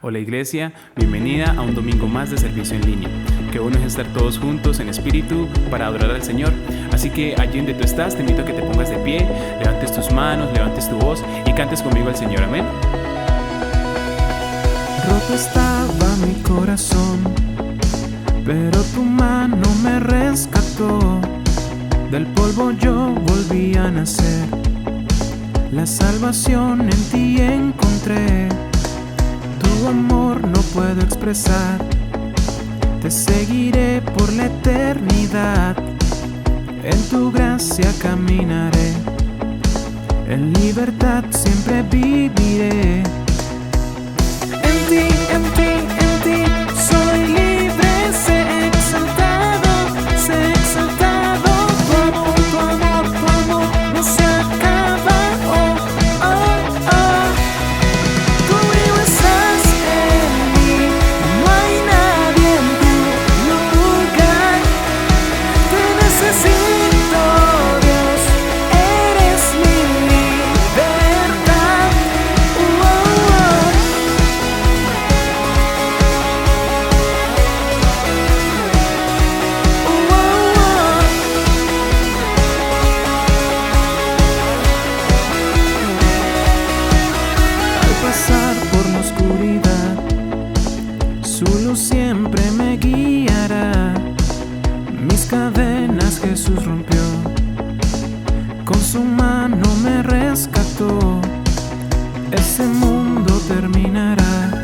Hola Iglesia, bienvenida a un domingo más de servicio en línea. Qué bueno es estar todos juntos en espíritu para adorar al Señor. Así que allí donde tú estás, te invito a que te pongas de pie, levantes tus manos, levantes tu voz y cantes conmigo al Señor. Amén. Roto estaba mi corazón, pero tu mano me rescató. Del polvo yo volví a nacer. La salvación en ti encontré. Tu amor no puedo expresar. Te seguiré por la eternidad. En tu gracia caminaré. En libertad siempre viviré. En ti soy libre, sé exaltado, sé exaltado. Tu amor no se acaba. Oh, oh, oh. Tú estás en mí, no hay nadie en tu lugar. Te necesito, Dios, eres mi libertad. Oh, oh. Pasar por la oscuridad, su luz siempre me guiará. Mis cadenas Jesús rompió, con su mano me rescató. Ese mundo terminará,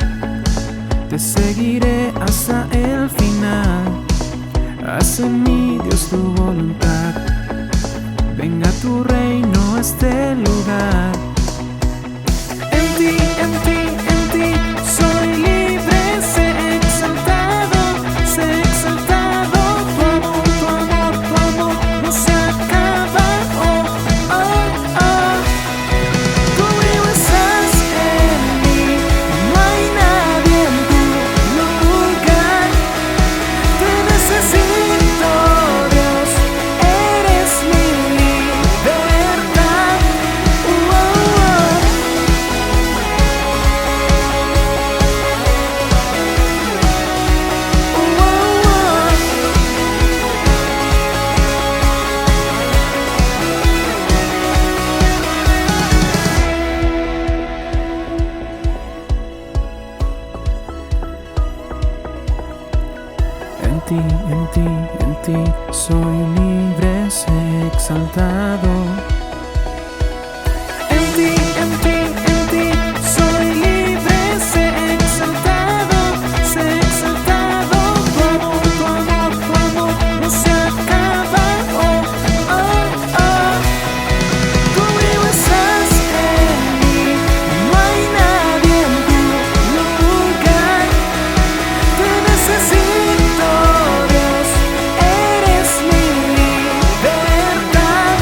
te seguiré hasta el final. Haz en mí, Dios, tu voluntad. Venga tu reino a este lugar. En ti soy libre, sé exaltado, sé exaltado. Tu amor no se acaba. Oh, oh, oh. Tú estás en mí, no hay nadie en tu lugar. Te necesito, Dios, eres mi libertad. Oh, oh, oh. En ti soy libre, sé exaltado. En ti soy libre, sé exaltado, sé exaltado. Tu amor no se acaba. Oh, oh, oh. Tú estás en mí, no hay nadie en tu lugar. Te necesito, Dios, eres mi libertad.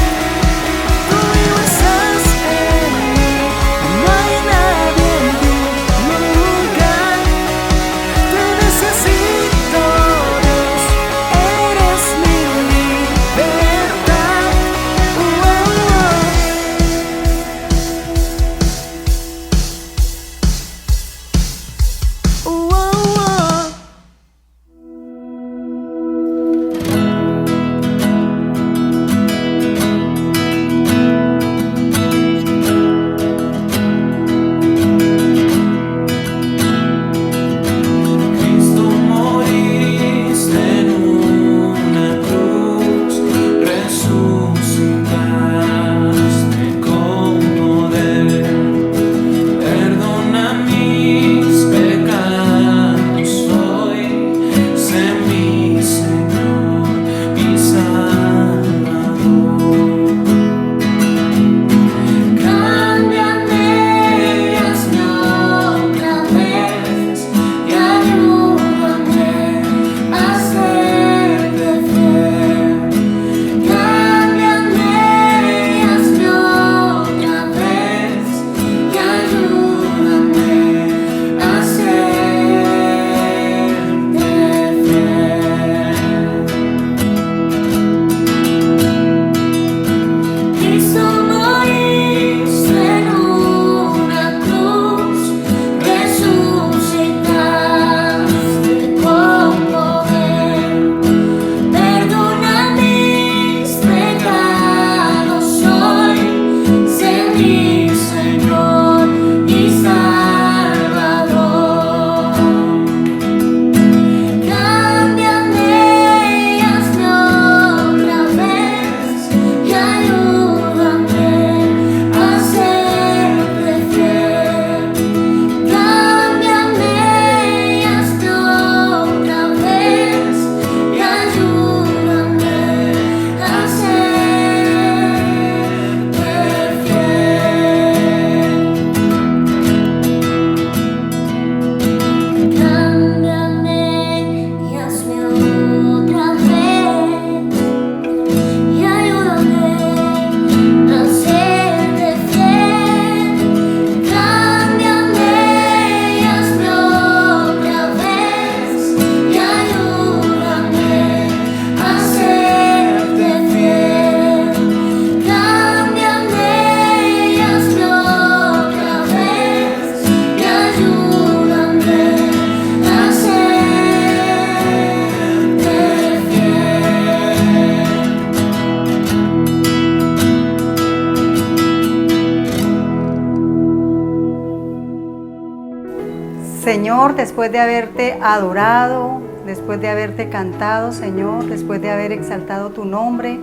Señor, después de haberte adorado, después de haberte cantado, Señor, después de haber exaltado tu nombre,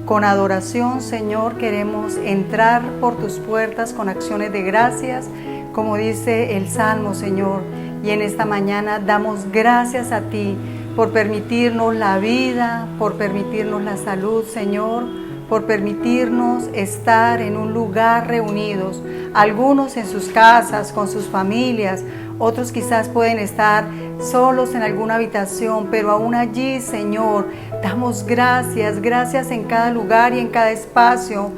con adoración, Señor, queremos entrar por tus puertas con acciones de gracias, como dice el Salmo, Señor. Y en esta mañana damos gracias a ti por permitirnos la vida, por permitirnos la salud, Señor, por permitirnos estar en un lugar reunidos, algunos en sus casas, con sus familias, otros quizás pueden estar solos en alguna habitación, pero aún allí, Señor, damos gracias, gracias en cada lugar y en cada espacio,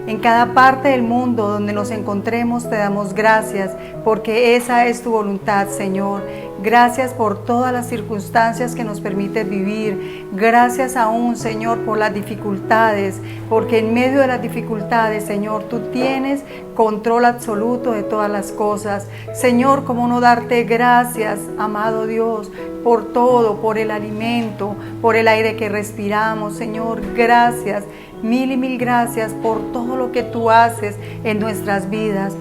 en cada parte del mundo donde nos encontremos, te damos gracias, porque esa es tu voluntad, Señor. Gracias por todas las circunstancias que nos permites vivir. Gracias aún, Señor, por las dificultades, porque en medio de las dificultades, Señor, tú tienes control absoluto de todas las cosas. Señor, ¿cómo no darte gracias, amado Dios, por todo, por el alimento, por el aire que respiramos? Señor, gracias, mil y mil gracias por todo lo que tú haces en nuestras vidas.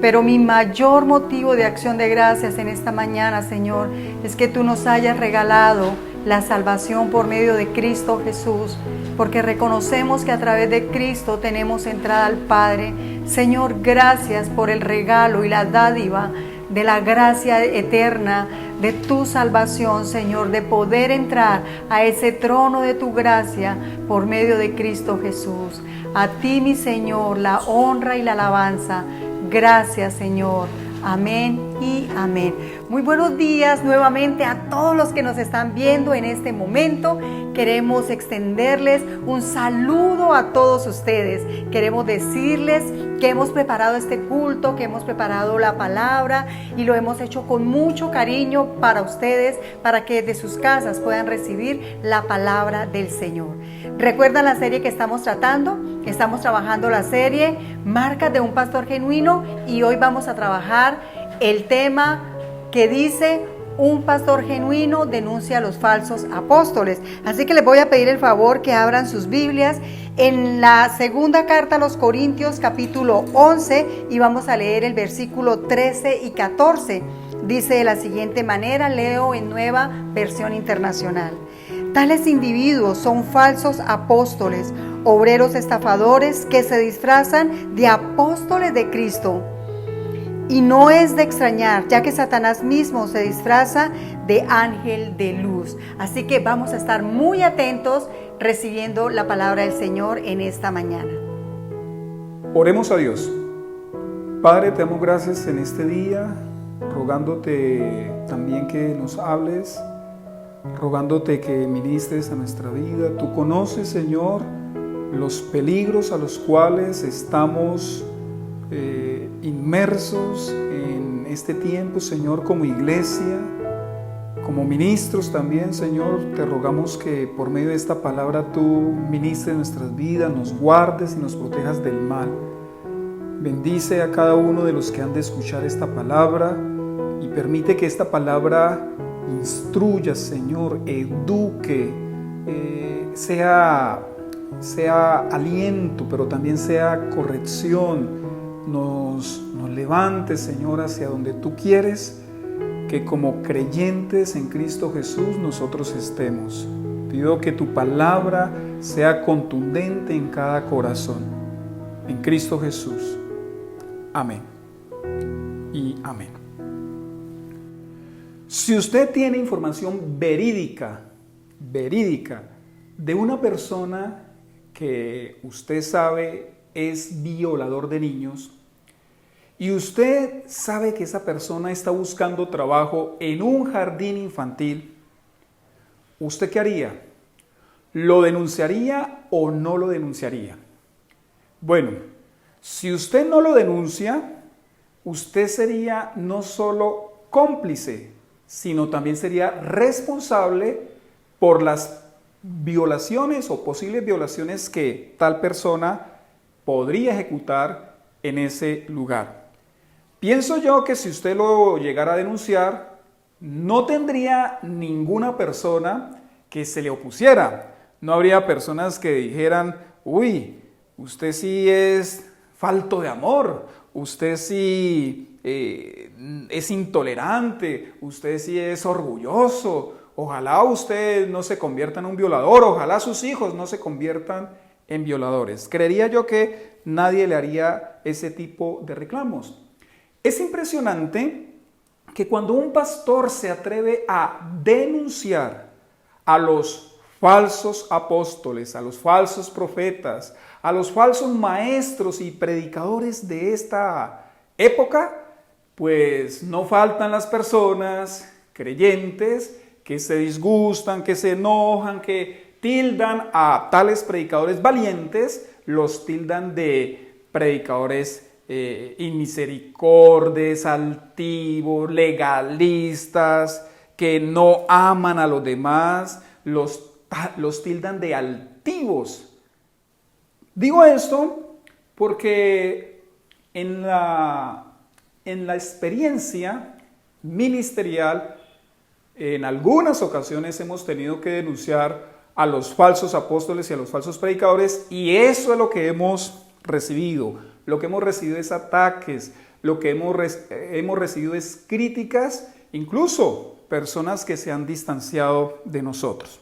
Pero mi mayor motivo de acción de gracias en esta mañana, Señor, es que tú nos hayas regalado la salvación por medio de Cristo Jesús, porque reconocemos que a través de Cristo tenemos entrada al Padre. Señor, gracias por el regalo y la dádiva de la gracia eterna de tu salvación, Señor, de poder entrar a ese trono de tu gracia por medio de Cristo Jesús. A ti, mi Señor, la honra y la alabanza. Gracias, Señor. Amén y amén. Muy buenos días nuevamente a todos los que nos están viendo en este momento. Queremos extenderles un saludo a todos ustedes. Queremos decirles que hemos preparado este culto, que hemos preparado la palabra y lo hemos hecho con mucho cariño para ustedes, para que de sus casas puedan recibir la palabra del Señor. ¿Recuerdan la serie que estamos tratando? Estamos trabajando la serie Marcas de un Pastor Genuino y hoy vamos a trabajar el tema que dice: un pastor genuino denuncia a los falsos apóstoles. Así que les voy a pedir el favor que abran sus Biblias en la segunda carta a los Corintios, capítulo 11, y vamos a leer el versículo 13 y 14. Dice de la siguiente manera, leo en Nueva Versión Internacional: tales individuos son falsos apóstoles, obreros estafadores que se disfrazan de apóstoles de Cristo. Y no es de extrañar, ya que Satanás mismo se disfraza de ángel de luz. Así que vamos a estar muy atentos recibiendo la palabra del Señor en esta mañana. Oremos a Dios. Padre, te damos gracias en este día, rogándote también que nos hables, rogándote que ministres a nuestra vida. Tú conoces, Señor, los peligros a los cuales estamos inmersos en este tiempo, Señor, como iglesia, como ministros también, Señor. Te rogamos que por medio de esta palabra tú ministres nuestras vidas, nos guardes y nos protejas del mal. Bendice a cada uno de los que han de escuchar esta palabra y permite que esta palabra instruya, Señor, eduque, sea aliento, pero también sea corrección. Nos levante, Señor, hacia donde tú quieres que como creyentes en Cristo Jesús nosotros estemos. Pido que tu palabra sea contundente en cada corazón. En Cristo Jesús. Amén y amén. Si usted tiene información verídica de una persona que usted sabe es violador de niños y usted sabe que esa persona está buscando trabajo en un jardín infantil, ¿usted qué haría? ¿Lo denunciaría o no lo denunciaría? Bueno, si usted no lo denuncia, usted sería no solo cómplice, sino también sería responsable por las violaciones o posibles violaciones que tal persona podría ejecutar en ese lugar. Pienso yo que si usted lo llegara a denunciar, no tendría ninguna persona que se le opusiera. No habría personas que dijeran: uy, usted sí es falto de amor, usted sí es intolerante, usted sí es orgulloso, ojalá usted no se convierta en un violador, ojalá sus hijos no se conviertan en violadores. Creería yo que nadie le haría ese tipo de reclamos. Es impresionante que cuando un pastor se atreve a denunciar a los falsos apóstoles, a los falsos profetas, a los falsos maestros y predicadores de esta época, pues no faltan las personas creyentes que se disgustan, que se enojan, que tildan a tales predicadores valientes, los tildan de predicadores inmisericordes, altivos, legalistas, que no aman a los demás, los tildan de altivos. Digo esto porque en la experiencia ministerial, en algunas ocasiones hemos tenido que denunciar a los falsos apóstoles y a los falsos predicadores, y eso es lo que hemos recibido. Lo que hemos recibido es ataques, lo que hemos recibido es críticas, incluso personas que se han distanciado de nosotros.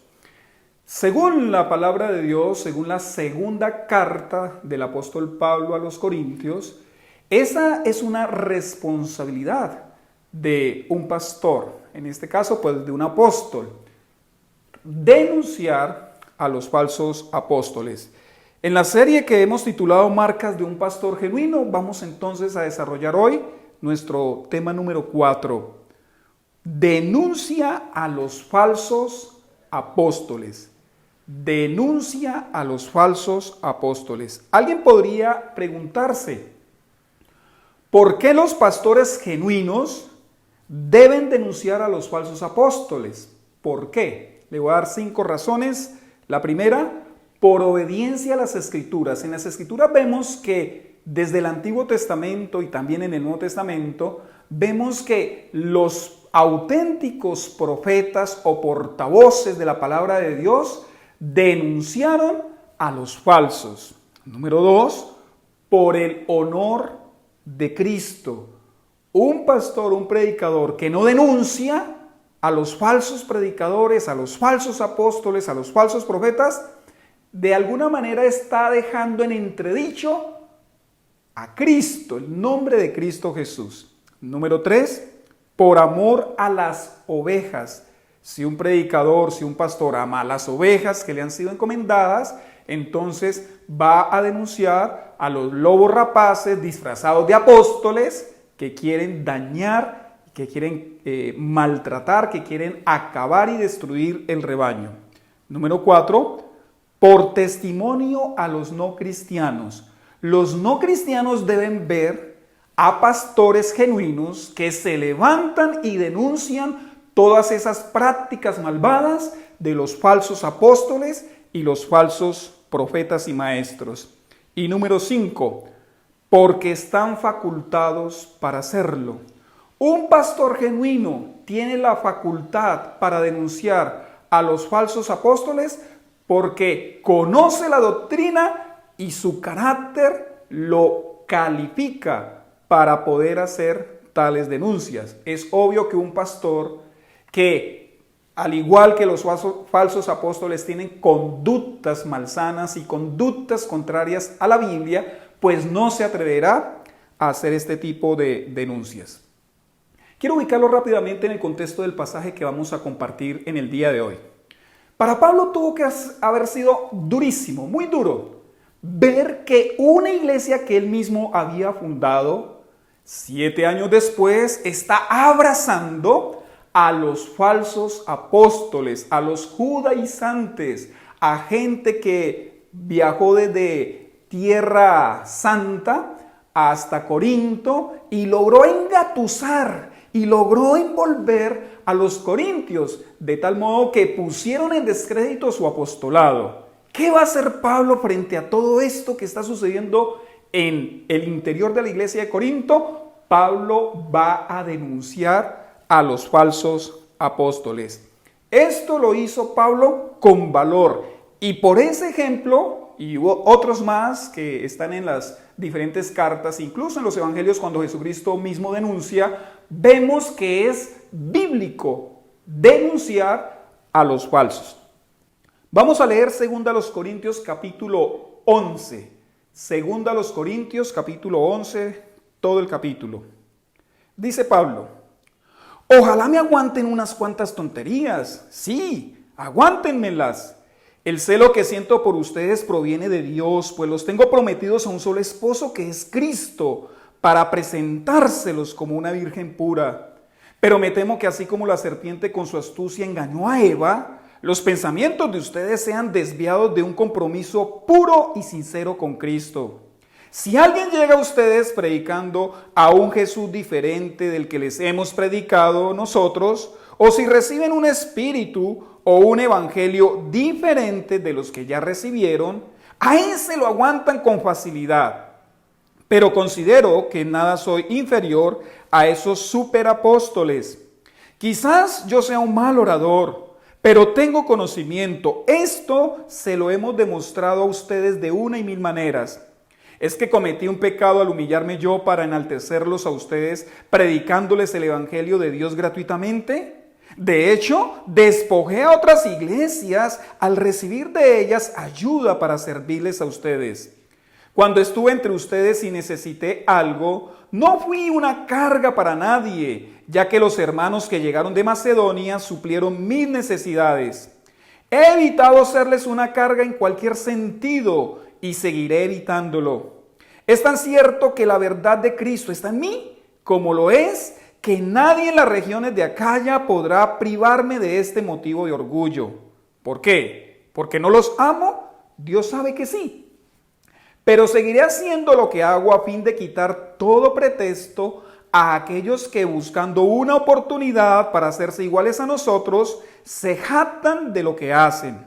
Según la palabra de Dios, según la segunda carta del apóstol Pablo a los Corintios, esa es una responsabilidad de un pastor, en este caso pues de un apóstol, denunciar a los falsos apóstoles. En la serie que hemos titulado Marcas de un pastor genuino, vamos entonces a desarrollar hoy nuestro tema número 4. Denuncia a los falsos apóstoles. Denuncia a los falsos apóstoles. Alguien podría preguntarse, ¿por qué los pastores genuinos deben denunciar a los falsos apóstoles? ¿Por qué? Le voy a dar 5 razones. La primera, por obediencia a las Escrituras. En las Escrituras vemos que desde el Antiguo Testamento y también en el Nuevo Testamento, vemos que los auténticos profetas o portavoces de la palabra de Dios denunciaron a los falsos. Número 2, por el honor de Cristo. Un pastor, un predicador que no denuncia a los falsos predicadores, a los falsos apóstoles, a los falsos profetas, de alguna manera está dejando en entredicho a Cristo, el nombre de Cristo Jesús. Número 3, por amor a las ovejas. Si un predicador, si un pastor ama a las ovejas que le han sido encomendadas, entonces va a denunciar a los lobos rapaces disfrazados de apóstoles que quieren dañar, que quieren maltratar, que quieren acabar y destruir el rebaño. Número 4, por testimonio a los no cristianos. Los no cristianos deben ver a pastores genuinos que se levantan y denuncian todas esas prácticas malvadas de los falsos apóstoles y los falsos profetas y maestros. Y número 5, porque están facultados para hacerlo. Un pastor genuino tiene la facultad para denunciar a los falsos apóstoles porque conoce la doctrina y su carácter lo califica para poder hacer tales denuncias. Es obvio que un pastor que, al igual que los falsos apóstoles, tienen conductas malsanas y conductas contrarias a la Biblia, pues no se atreverá a hacer este tipo de denuncias. Quiero ubicarlo rápidamente en el contexto del pasaje que vamos a compartir en el día de hoy. Para Pablo tuvo que haber sido durísimo, muy duro, ver que una iglesia que él mismo había fundado 7 años después está abrazando a los falsos apóstoles, a los judaizantes, a gente que viajó desde Tierra Santa hasta Corinto y logró engatusar y logró envolver a los corintios, de tal modo que pusieron en descrédito su apostolado. ¿Qué va a hacer Pablo frente a todo esto que está sucediendo en el interior de la iglesia de Corinto? Pablo va a denunciar a los falsos apóstoles. Esto lo hizo Pablo con valor, y por ese ejemplo y otros más que están en las diferentes cartas, incluso en los evangelios cuando Jesucristo mismo denuncia, vemos que es bíblico denunciar a los falsos. Vamos a leer 2 Corintios capítulo 11. 2 Corintios capítulo 11, todo el capítulo. Dice Pablo: ojalá me aguanten unas cuantas tonterías. Sí, aguántenmelas. El celo que siento por ustedes proviene de Dios, pues los tengo prometidos a un solo esposo, que es Cristo, para presentárselos como una virgen pura. Pero me temo que así como la serpiente con su astucia engañó a Eva, los pensamientos de ustedes sean desviados de un compromiso puro y sincero con Cristo. Si alguien llega a ustedes predicando a un Jesús diferente del que les hemos predicado nosotros, o si reciben un espíritu o un evangelio diferente de los que ya recibieron, a ese lo aguantan con facilidad. Pero considero que en nada soy inferior a esos superapóstoles. Quizás yo sea un mal orador, pero tengo conocimiento. Esto se lo hemos demostrado a ustedes de una y mil maneras. ¿Es que cometí un pecado al humillarme yo para enaltecerlos a ustedes, predicándoles el evangelio de Dios gratuitamente? De hecho, despojé a otras iglesias al recibir de ellas ayuda para servirles a ustedes. Cuando estuve entre ustedes y necesité algo, no fui una carga para nadie, ya que los hermanos que llegaron de Macedonia suplieron mis necesidades. He evitado serles una carga en cualquier sentido y seguiré evitándolo. Es tan cierto que la verdad de Cristo está en mí, como lo es que nadie en las regiones de Acaya podrá privarme de este motivo de orgullo. ¿Por qué? ¿Porque no los amo? Dios sabe que sí. Pero seguiré haciendo lo que hago a fin de quitar todo pretexto a aquellos que, buscando una oportunidad para hacerse iguales a nosotros, se jactan de lo que hacen.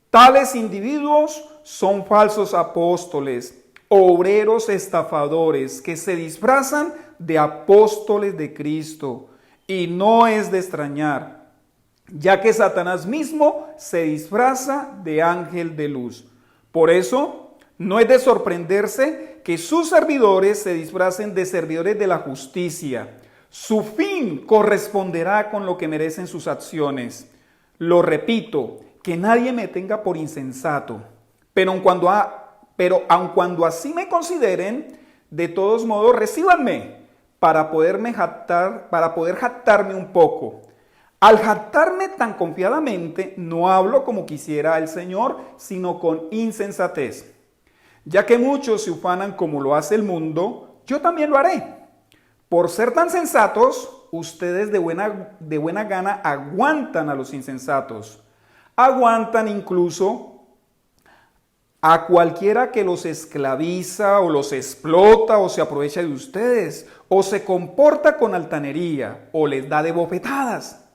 Tales individuos son falsos apóstoles, obreros estafadores que se disfrazan de apóstoles de Cristo. Y no es de extrañar, ya que Satanás mismo se disfraza de ángel de luz. Por eso, no es de sorprenderse que sus servidores se disfracen de servidores de la justicia. Su fin corresponderá con lo que merecen sus acciones. Lo repito, que nadie me tenga por insensato. Pero aun cuando así me consideren, de todos modos recíbanme para poder jactarme un poco. Al jactarme tan confiadamente, no hablo como quisiera el Señor, sino con insensatez. Ya que muchos se ufanan como lo hace el mundo, yo también lo haré. Por ser tan sensatos, ustedes de buena gana aguantan a los insensatos. Aguantan incluso a cualquiera que los esclaviza o los explota o se aprovecha de ustedes o se comporta con altanería o les da de bofetadas.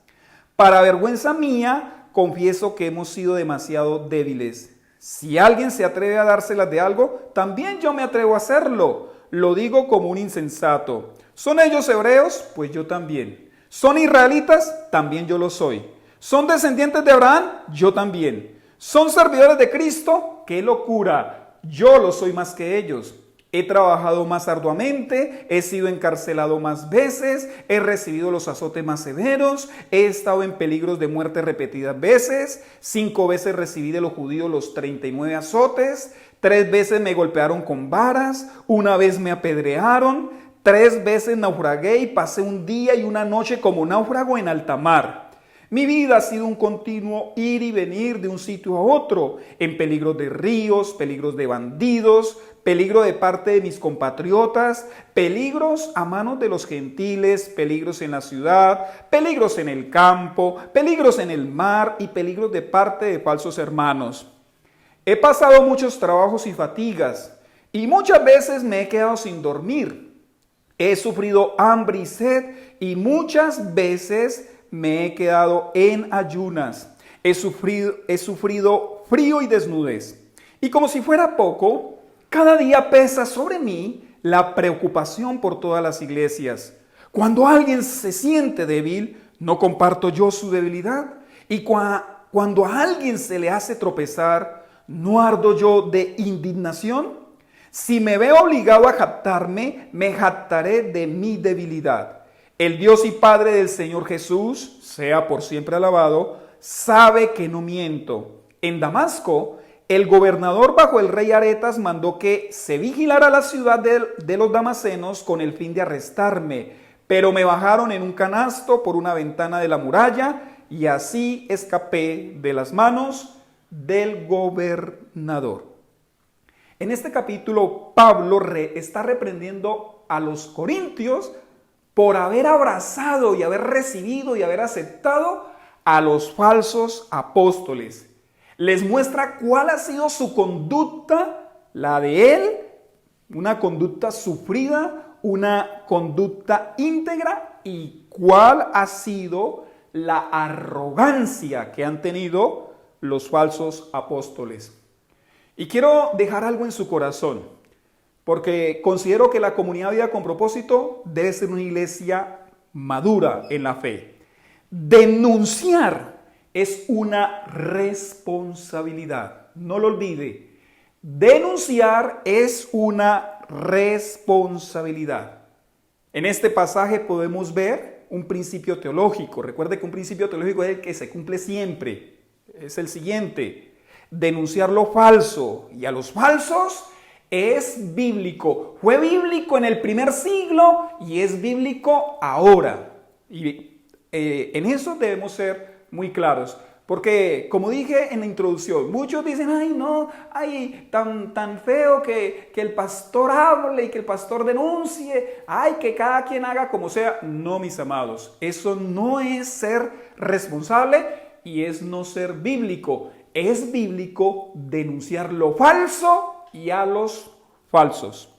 Para vergüenza mía, confieso que hemos sido demasiado débiles. Si alguien se atreve a dárselas de algo, también yo me atrevo a hacerlo. Lo digo como un insensato. ¿Son ellos hebreos? Pues yo también. ¿Son israelitas? También yo lo soy. ¿Son descendientes de Abraham? Yo también. ¿Son servidores de Cristo? ¡Qué locura! Yo lo soy más que ellos. He trabajado más arduamente, he sido encarcelado más veces, he recibido los azotes más severos, he estado en peligros de muerte repetidas veces, 5 veces recibí de los judíos los 39 azotes, 3 veces me golpearon con varas, 1 vez me apedrearon, 3 veces naufragué y pasé un día y una noche como náufrago en alta mar. Mi vida ha sido un continuo ir y venir de un sitio a otro, en peligros de ríos, peligros de bandidos, peligro de parte de mis compatriotas, peligros a manos de los gentiles, peligros en la ciudad, peligros en el campo, peligros en el mar y peligros de parte de falsos hermanos. He pasado muchos trabajos y fatigas y muchas veces me he quedado sin dormir. He sufrido hambre y sed y muchas veces me he quedado en ayunas. He sufrido frío y desnudez. Y como si fuera poco, cada día pesa sobre mí la preocupación por todas las iglesias. Cuando alguien se siente débil, no comparto yo su debilidad. Y cuando a alguien se le hace tropezar, ¿no ardo yo de indignación? Si me veo obligado a jactarme, me jactaré de mi debilidad. El Dios y Padre del Señor Jesús, sea por siempre alabado, sabe que no miento. En Damasco, el gobernador bajo el rey Aretas mandó que se vigilara la ciudad de los damasenos con el fin de arrestarme, pero me bajaron en un canasto por una ventana de la muralla y así escapé de las manos del gobernador. En este capítulo, Pablo está reprendiendo a los corintios por haber abrazado y haber recibido y haber aceptado a los falsos apóstoles. Les muestra cuál ha sido su conducta, la de él, una conducta sufrida, una conducta íntegra, y cuál ha sido la arrogancia que han tenido los falsos apóstoles. Y quiero dejar algo en su corazón, porque considero que la comunidad Vida con Propósito debe ser una iglesia madura en la fe. Denunciar es una responsabilidad. No lo olvide. Denunciar es una responsabilidad. En este pasaje podemos ver un principio teológico. Recuerde que un principio teológico es el que se cumple siempre. Es el siguiente: denunciar lo falso y a los falsos es bíblico. Fue bíblico en el primer siglo y es bíblico ahora. Y en eso debemos ser muy claros. Porque, como dije en la introducción, muchos dicen, ay no, ay, tan feo que el pastor hable y que el pastor denuncie, ay, que cada quien haga como sea. No, mis amados, eso no es ser responsable y es no ser bíblico. Es bíblico denunciar lo falso y a los falsos.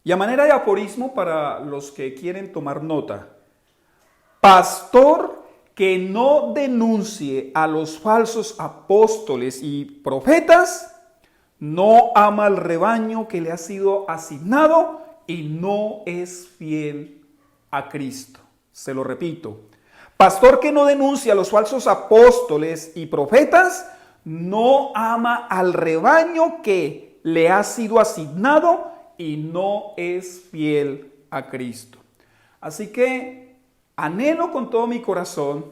Y a manera de aforismo para los que quieren tomar nota: pastor que no denuncie a los falsos apóstoles y profetas, no ama al rebaño que le ha sido asignado y no es fiel a Cristo. Se lo repito: pastor que no denuncia a los falsos apóstoles y profetas, no ama al rebaño que le ha sido asignado y no es fiel a Cristo. Así que anhelo con todo mi corazón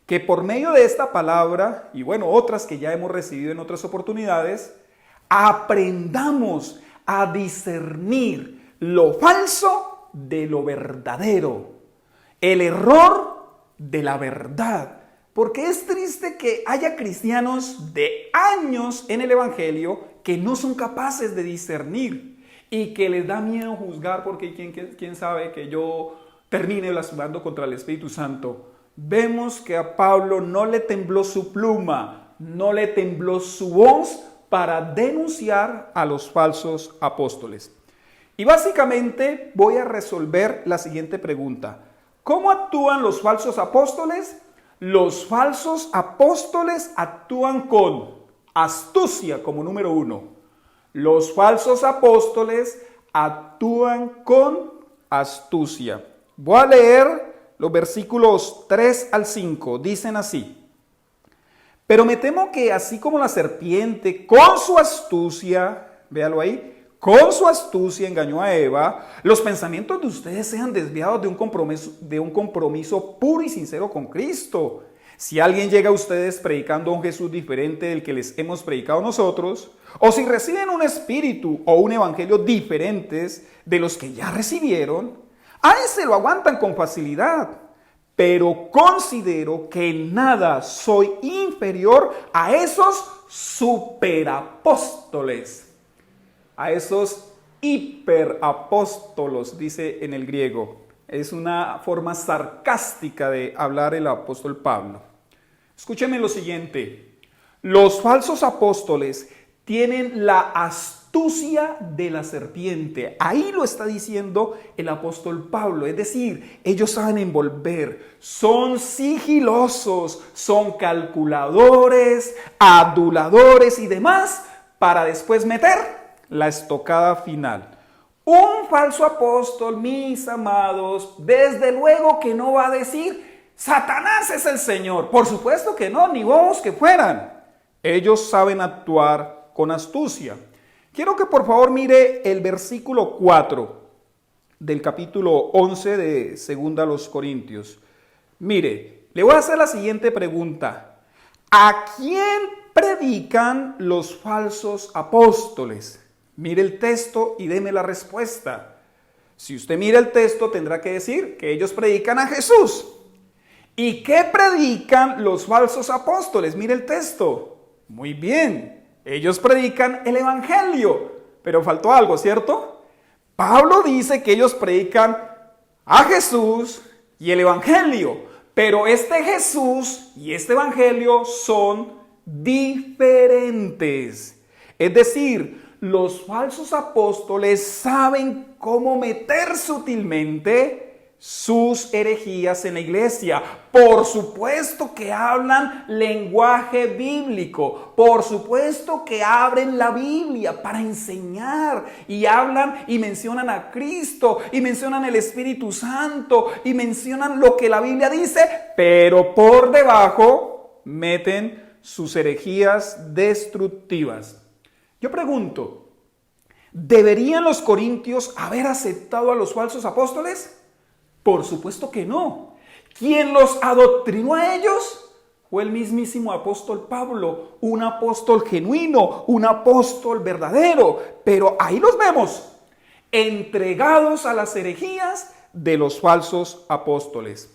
que por medio de esta palabra, y bueno, otras que ya hemos recibido en otras oportunidades, aprendamos a discernir lo falso de lo verdadero, el error de la verdad. Porque es triste que haya cristianos de años en el Evangelio que no son capaces de discernir y que les da miedo juzgar porque quién sabe que yo termine blasfemando contra el Espíritu Santo. Vemos que a Pablo no le tembló su pluma, no le tembló su voz para denunciar a los falsos apóstoles. Y básicamente voy a resolver la siguiente pregunta: ¿cómo actúan los falsos apóstoles? Los falsos apóstoles actúan con astucia como número 1. Los falsos apóstoles actúan con astucia. Voy a leer los versículos 3 al 5. Dicen así: pero me temo que así como la serpiente con su astucia, véalo ahí, con su astucia engañó a Eva, los pensamientos de ustedes sean desviados de un compromiso puro y sincero con Cristo. Si alguien llega a ustedes predicando a un Jesús diferente del que les hemos predicado nosotros, o si reciben un espíritu o un evangelio diferentes de los que ya recibieron, a ese lo aguantan con facilidad. Pero considero que en nada soy inferior a esos superapóstoles, a esos hiperapóstolos, dice en el griego. Es una forma sarcástica de hablar el apóstol Pablo. Escúcheme lo siguiente: los falsos apóstoles tienen la astucia de la serpiente. Ahí lo está diciendo el apóstol Pablo. Es decir, ellos saben envolver, son sigilosos, son calculadores, aduladores y demás, para después meter la estocada final. Un falso apóstol, mis amados, desde luego que no va a decir: Satanás es el Señor. Por supuesto que no, ni bobos que fueran. Ellos saben actuar con astucia. Quiero que por favor mire el versículo 4 del capítulo 11 de 2 Corintios. Mire, le voy a hacer la siguiente pregunta. ¿A quién predican los falsos apóstoles? Mire el texto y deme la respuesta. Si usted mira el texto, tendrá que decir que ellos predican a Jesús. ¿Y qué predican los falsos apóstoles? Mire el texto. Muy bien, ellos predican el evangelio. Pero faltó algo, ¿cierto? Pablo dice que ellos predican a Jesús y el evangelio. Pero este Jesús y este evangelio son diferentes. Es decir, los falsos apóstoles saben cómo meter sutilmente sus herejías en la iglesia. Por supuesto que hablan lenguaje bíblico, por supuesto que abren la Biblia para enseñar y hablan y mencionan a Cristo y mencionan el Espíritu Santo y mencionan lo que la Biblia dice, pero por debajo meten sus herejías destructivas. Yo pregunto, ¿deberían los corintios haber aceptado a los falsos apóstoles? Por supuesto que no. ¿Quién los adoctrinó a ellos? Fue el mismísimo apóstol Pablo, un apóstol genuino, un apóstol verdadero. Pero ahí los vemos, entregados a las herejías de los falsos apóstoles.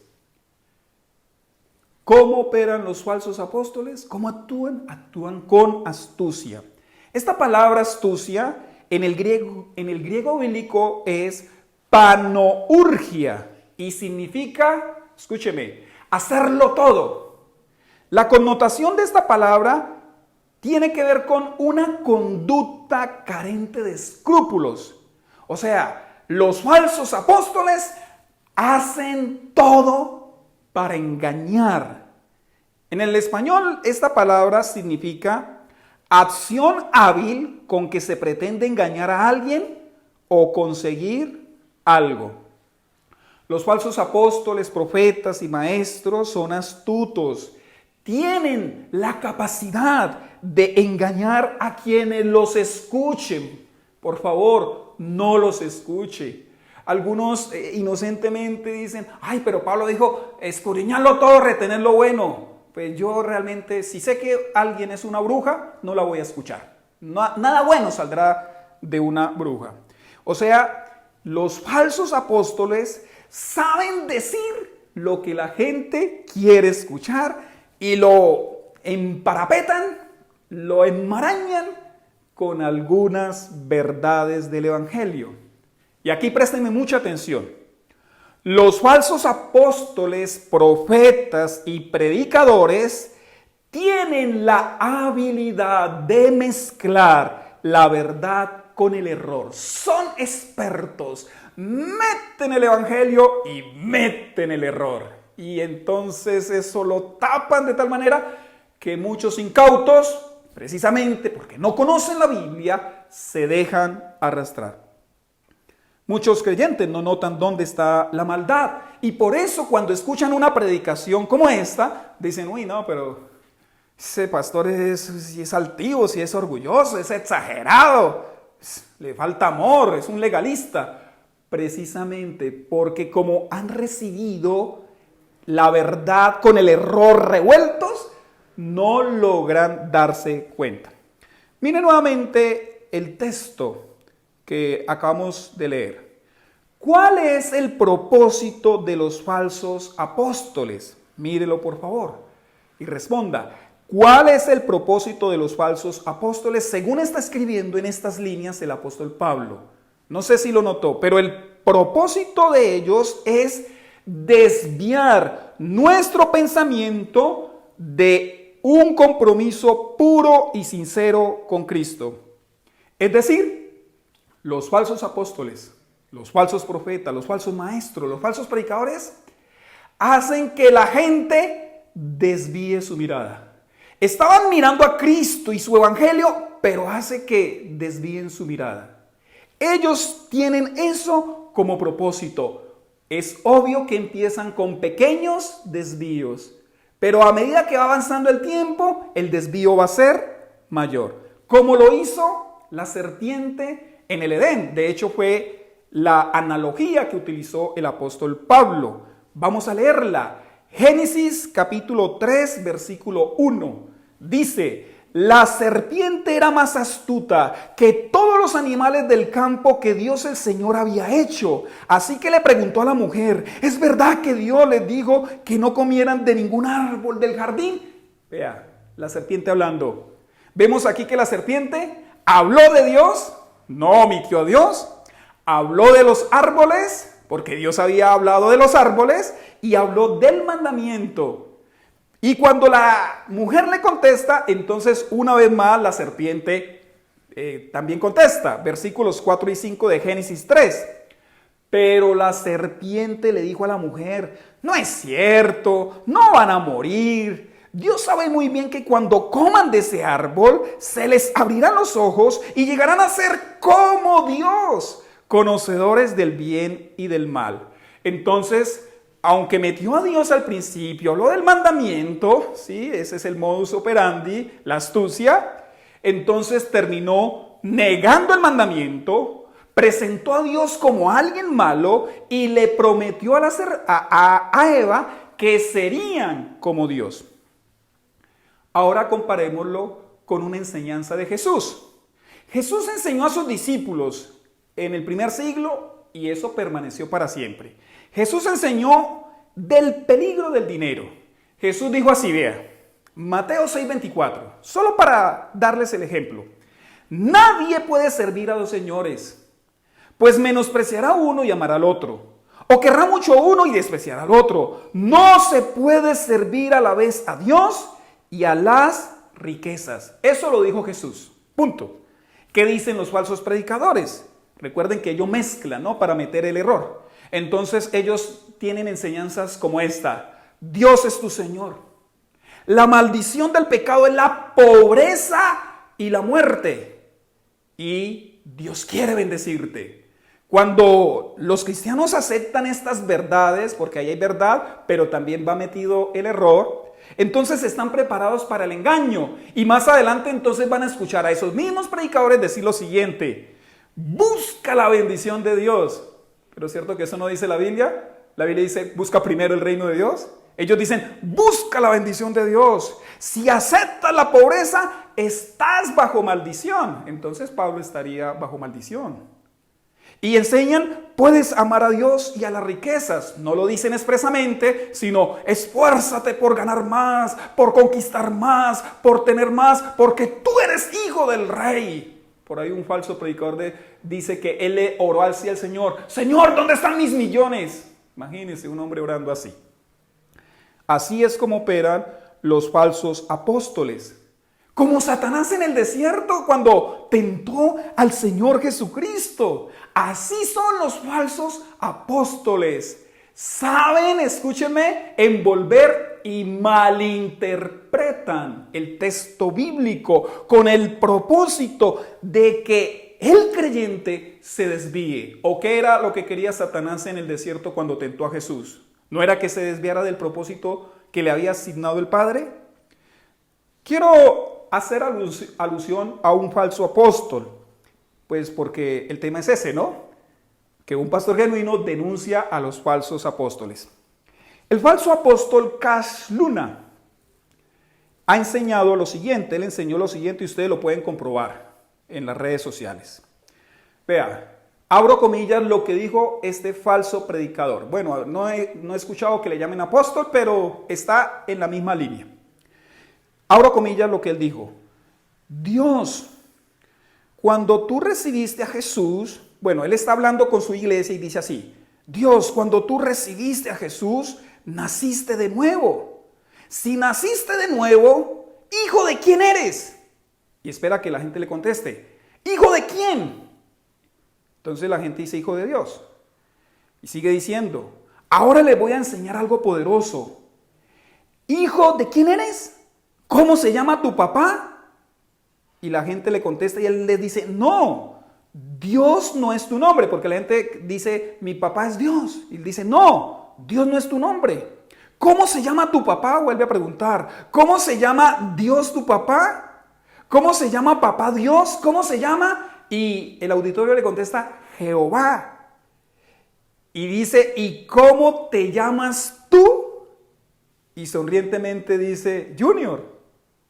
¿Cómo operan los falsos apóstoles? ¿Cómo actúan? Actúan con astucia. Esta palabra astucia en el griego bíblico es panourgia y significa, escúcheme, hacerlo todo. La connotación de esta palabra tiene que ver con una conducta carente de escrúpulos. O sea, los falsos apóstoles hacen todo para engañar. En el español, esta palabra significa acción hábil con que se pretende engañar a alguien o conseguir algo. Los falsos apóstoles, profetas y maestros son astutos. Tienen la capacidad de engañar a quienes los escuchen. Por favor, no los escuche. Algunos inocentemente dicen, ay, pero Pablo dijo, escudriñarlo todo, retener lo bueno. Pues yo realmente, si sé que alguien es una bruja, no la voy a escuchar. Nada bueno saldrá de una bruja. O sea, los falsos apóstoles saben decir lo que la gente quiere escuchar y lo emparapetan, lo enmarañan con algunas verdades del evangelio. Y aquí préstenme mucha atención. Los falsos apóstoles, profetas y predicadores tienen la habilidad de mezclar la verdad con el error. Son expertos. Meten el evangelio y meten el error. Y entonces eso lo tapan de tal manera que muchos incautos, precisamente porque no conocen la Biblia, se dejan arrastrar. Muchos creyentes no notan dónde está la maldad y por eso cuando escuchan una predicación como esta, dicen, uy, no, pero ese pastor es altivo, si es orgulloso, es exagerado, le falta amor, es un legalista. Precisamente porque como han recibido la verdad con el error revueltos, no logran darse cuenta. Miren nuevamente el texto que acabamos de leer. ¿Cuál es el propósito de los falsos apóstoles? Mírelo por favor y responda. ¿Cuál es el propósito de los falsos apóstoles? Según está escribiendo en estas líneas el apóstol Pablo. No sé si lo notó, pero el propósito de ellos es desviar nuestro pensamiento de un compromiso puro y sincero con Cristo. Es decir, los falsos apóstoles, los falsos profetas, los falsos maestros, los falsos predicadores hacen que la gente desvíe su mirada. Estaban mirando a Cristo y su evangelio, pero hace que desvíen su mirada. Ellos tienen eso como propósito. Es obvio que empiezan con pequeños desvíos, pero a medida que va avanzando el tiempo, el desvío va a ser mayor. ¿Cómo lo hizo la serpiente en el Edén. De hecho, fue la analogía que utilizó el apóstol Pablo. Vamos a leerla. Génesis capítulo 3, versículo 1. Dice: la serpiente era más astuta que todos los animales del campo que Dios el Señor había hecho. Así que le preguntó a la mujer: ¿es verdad que Dios les dijo que no comieran de ningún árbol del jardín? Vea, la serpiente hablando. Vemos aquí que la serpiente habló de Dios, no omitió a Dios. Habló de los árboles, porque Dios había hablado de los árboles, y habló del mandamiento. Y cuando la mujer le contesta, entonces una vez más la serpiente también contesta. Versículos 4 y 5 de Génesis 3. Pero la serpiente le dijo a la mujer: no es cierto, no van a morir. Dios sabe muy bien que cuando coman de ese árbol, se les abrirán los ojos y llegarán a ser como Dios, conocedores del bien y del mal. Entonces, aunque metió a Dios al principio, habló del mandamiento, ¿sí? Ese es el modus operandi, la astucia. Entonces terminó negando el mandamiento, presentó a Dios como alguien malo y le prometió a Eva que serían como Dios. Ahora comparémoslo con una enseñanza de Jesús. Jesús enseñó a sus discípulos en el primer siglo y eso permaneció para siempre. Jesús enseñó del peligro del dinero. Jesús dijo así, vea, Mateo 6:24, solo para darles el ejemplo. Nadie puede servir a dos señores, pues menospreciará uno y amará al otro, o querrá mucho uno y despreciará al otro. No se puede servir a la vez a Dios y a las riquezas. Eso lo dijo Jesús, punto. ¿Qué dicen los falsos predicadores? Recuerden que ellos mezclan, ¿no? Para meter el error. Entonces ellos tienen enseñanzas como esta: Dios es tu Señor. La maldición del pecado es la pobreza y la muerte. Y Dios quiere bendecirte. Cuando los cristianos aceptan estas verdades, porque ahí hay verdad, pero también va metido el error, entonces están preparados para el engaño. Y más adelante entonces van a escuchar a esos mismos predicadores decir lo siguiente: busca la bendición de Dios. Pero es cierto que eso no dice la Biblia. La Biblia dice: busca primero el reino de Dios. Ellos dicen: busca la bendición de Dios. Si aceptas la pobreza, estás bajo maldición. Entonces Pablo estaría bajo maldición. Y enseñan: puedes amar a Dios y a las riquezas. No lo dicen expresamente, sino esfuérzate por ganar más, por conquistar más, por tener más, porque tú eres hijo del rey. Por ahí un falso predicador dice que él le oró al Señor: Señor, ¿dónde están mis millones? Imagínense un hombre orando así. Así es como operan los falsos apóstoles. Como Satanás en el desierto cuando tentó al Señor Jesucristo. Así son los falsos apóstoles. Saben, escúchenme, envolver y malinterpretan el texto bíblico con el propósito de que el creyente se desvíe. ¿O qué era lo que quería Satanás en el desierto cuando tentó a Jesús? ¿No era que se desviara del propósito que le había asignado el Padre? Quiero hacer alusión a un falso apóstol, pues porque el tema es ese, ¿no? Que un pastor genuino denuncia a los falsos apóstoles. El falso apóstol Cash Luna ha enseñado lo siguiente. Él enseñó lo siguiente y ustedes lo pueden comprobar en las redes sociales. Vea, abro comillas lo que dijo este falso predicador. Bueno, no he escuchado que le llamen apóstol, pero está en la misma línea. Abro comillas lo que él dijo. Dios, cuando tú recibiste a Jesús, bueno, él está hablando con su iglesia y dice así: Dios, cuando tú recibiste a Jesús, naciste de nuevo. Si naciste de nuevo, ¿hijo de quién eres? Y espera que la gente le conteste: ¿hijo de quién? Entonces la gente dice: hijo de Dios. Y sigue diciendo: ahora le voy a enseñar algo poderoso. ¿Hijo de quién eres? ¿Cómo se llama tu papá? Y la gente le contesta y él le dice: no, Dios no es tu nombre, porque la gente dice: mi papá es Dios. Y él dice: no, Dios no es tu nombre. ¿Cómo se llama tu papá? Vuelve a preguntar: ¿cómo se llama Dios tu papá? ¿Cómo se llama papá Dios? ¿Cómo se llama? Y el auditorio le contesta, Jehová. Y dice, ¿y cómo te llamas tú? Y sonrientemente dice, Junior.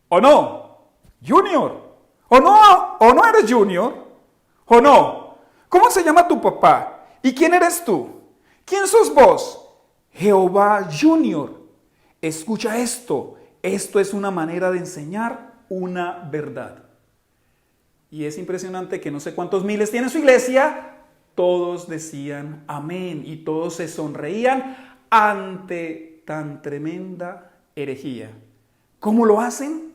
¿O no? Junior. ¿O no eres Junior? ¿O no? ¿Cómo se llama tu papá? ¿Y quién eres tú? ¿Quién sos vos? Jehová Junior. Escucha esto. Esto es una manera de enseñar una verdad. Y es impresionante que no sé cuántos miles tiene su iglesia. Todos decían amén y todos se sonreían ante tan tremenda herejía. ¿Cómo lo hacen?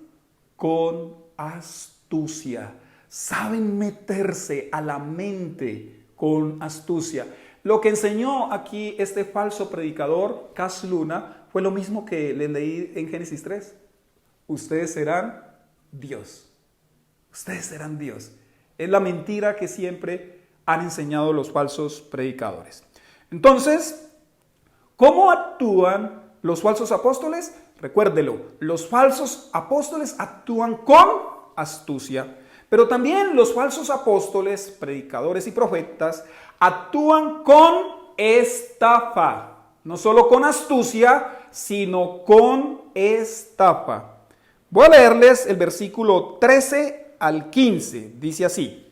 Con astucia. Saben meterse a la mente con astucia. Lo que enseñó aquí este falso predicador, Cas Luna, fue lo mismo que les leí en Génesis 3. Ustedes serán Dios. Ustedes serán Dios. Es la mentira que siempre han enseñado los falsos predicadores. Entonces, ¿cómo actúan los falsos apóstoles? Recuérdelo, los falsos apóstoles actúan con astucia, pero también los falsos apóstoles, predicadores y profetas actúan con estafa. No solo con astucia, sino con estafa. Voy a leerles el versículo 13 al 15. Dice así: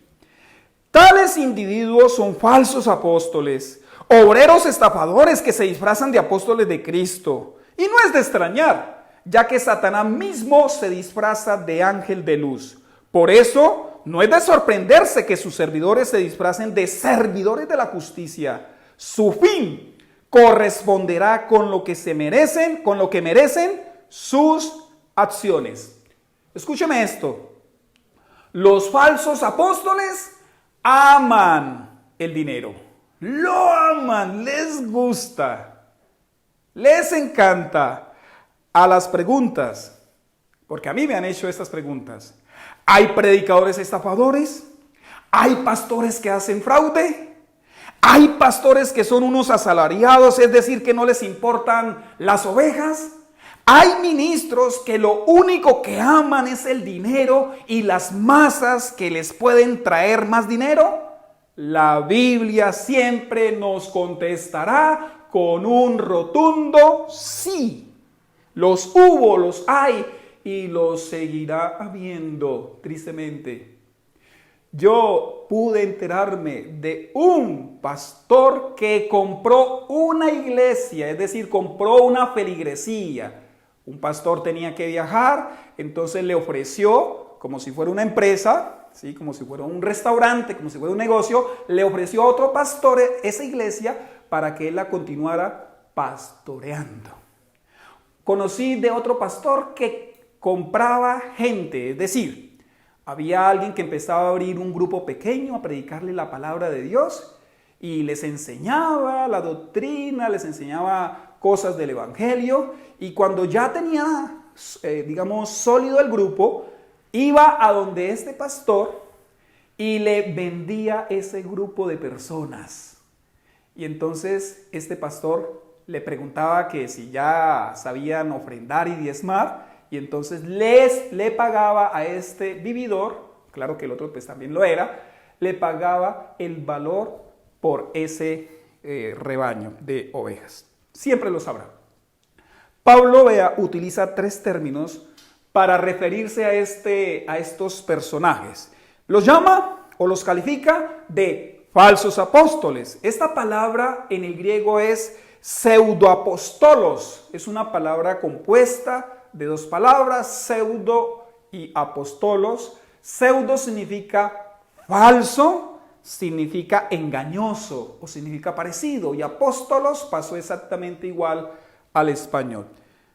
tales individuos son falsos apóstoles, obreros estafadores que se disfrazan de apóstoles de Cristo. Y no es de extrañar, ya que Satanás mismo se disfraza de ángel de luz. Por eso, no es de sorprenderse que sus servidores se disfracen de servidores de la justicia. Su fin corresponderá con lo que merecen sus acciones. Escúcheme esto. Los falsos apóstoles aman el dinero. Lo aman, les gusta, les encanta. A las preguntas, porque a mí me han hecho estas preguntas. ¿Hay predicadores estafadores? ¿Hay pastores que hacen fraude? ¿Hay pastores que son unos asalariados, es decir, que no les importan las ovejas? ¿Hay ministros que lo único que aman es el dinero y las masas que les pueden traer más dinero? La Biblia siempre nos contestará con un rotundo sí. Los hubo, los hay y los seguirá habiendo, tristemente. Yo pude enterarme de un pastor que compró una iglesia, es decir, compró una feligresía. Un pastor tenía que viajar, entonces le ofreció, como si fuera una empresa, ¿sí? Como si fuera un restaurante, como si fuera un negocio, le ofreció a otro pastor esa iglesia para que él la continuara pastoreando. Conocí de otro pastor que compraba gente, es decir, había alguien que empezaba a abrir un grupo pequeño a predicarle la palabra de Dios y les enseñaba la doctrina, les enseñaba cosas del evangelio, y cuando ya tenía, sólido el grupo, iba a donde este pastor y le vendía ese grupo de personas. Y entonces este pastor le preguntaba que si ya sabían ofrendar y diezmar, y entonces le pagaba a este vividor, claro que el otro pues también lo era, le pagaba el valor por ese rebaño de ovejas. Siempre lo sabrá. Pablo, utiliza 3 términos para referirse a estos personajes. Los llama o los califica de falsos apóstoles. Esta palabra en el griego es pseudoapostolos. Es una palabra compuesta de 2 palabras, pseudo y apostolos. Pseudo significa falso, significa engañoso o significa parecido, y apóstolos pasó exactamente igual al español.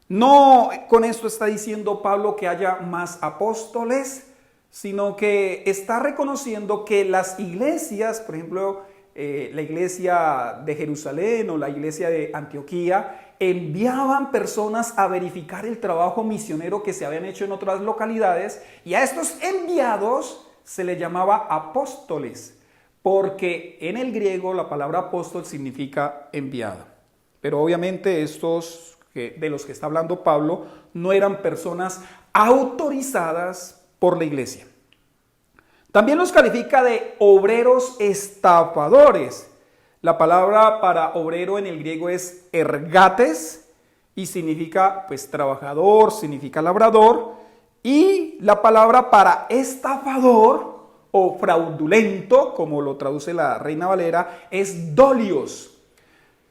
No con esto está diciendo Pablo que haya más apóstoles, sino que está reconociendo que las iglesias, por ejemplo, la iglesia de Jerusalén o la iglesia de Antioquía, enviaban personas a verificar el trabajo misionero que se habían hecho en otras localidades, y a estos enviados se les llamaba apóstoles, porque en el griego la palabra apóstol significa enviado. Pero obviamente estos de los que está hablando Pablo no eran personas autorizadas por la iglesia. También los califica de obreros estafadores. La palabra para obrero en el griego es ergates y significa pues trabajador, significa labrador. Y la palabra para estafador o fraudulento, como lo traduce la Reina Valera, es dolios.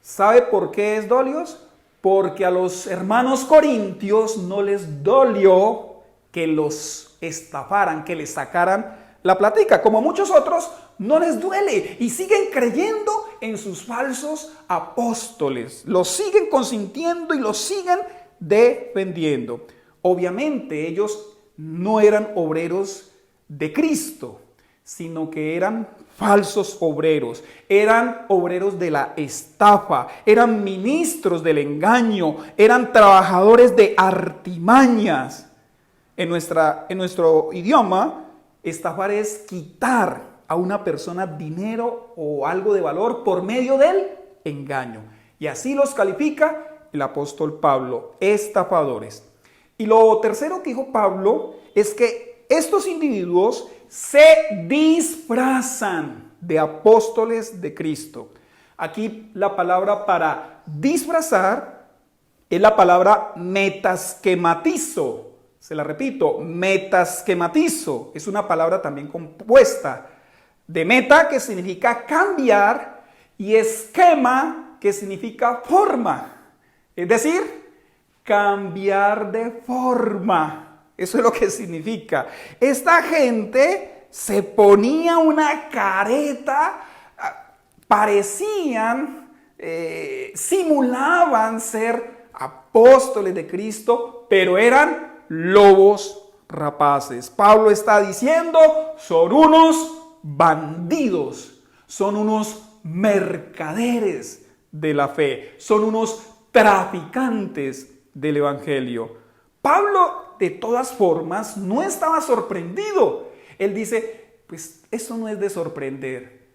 ¿Sabe por qué es dolios? Porque a los hermanos corintios no les dolió que los estafaran, que les sacaran la plática. Como a muchos otros, no les duele y siguen creyendo en sus falsos apóstoles. Los siguen consintiendo y los siguen defendiendo. Obviamente ellos no eran obreros de Cristo, sino que eran falsos obreros, eran obreros de la estafa, eran ministros del engaño, eran trabajadores de artimañas. En nuestro idioma, estafar es quitar a una persona dinero o algo de valor por medio del engaño. Y así los califica el apóstol Pablo, estafadores. Y lo tercero que dijo Pablo es que estos individuos se disfrazan de apóstoles de Cristo. Aquí la palabra para disfrazar es la palabra metasquematizo. Se la repito, metasquematizo. Es una palabra también compuesta de meta, que significa cambiar, y esquema, que significa forma. Es decir, cambiar de forma. Eso es lo que significa. Esta gente se ponía una careta, parecían, simulaban ser apóstoles de Cristo, pero eran lobos rapaces. Pablo está diciendo, son unos bandidos, son unos mercaderes de la fe, son unos traficantes del evangelio. Pablo, de todas formas, no estaba sorprendido. Él dice, pues eso no es de sorprender,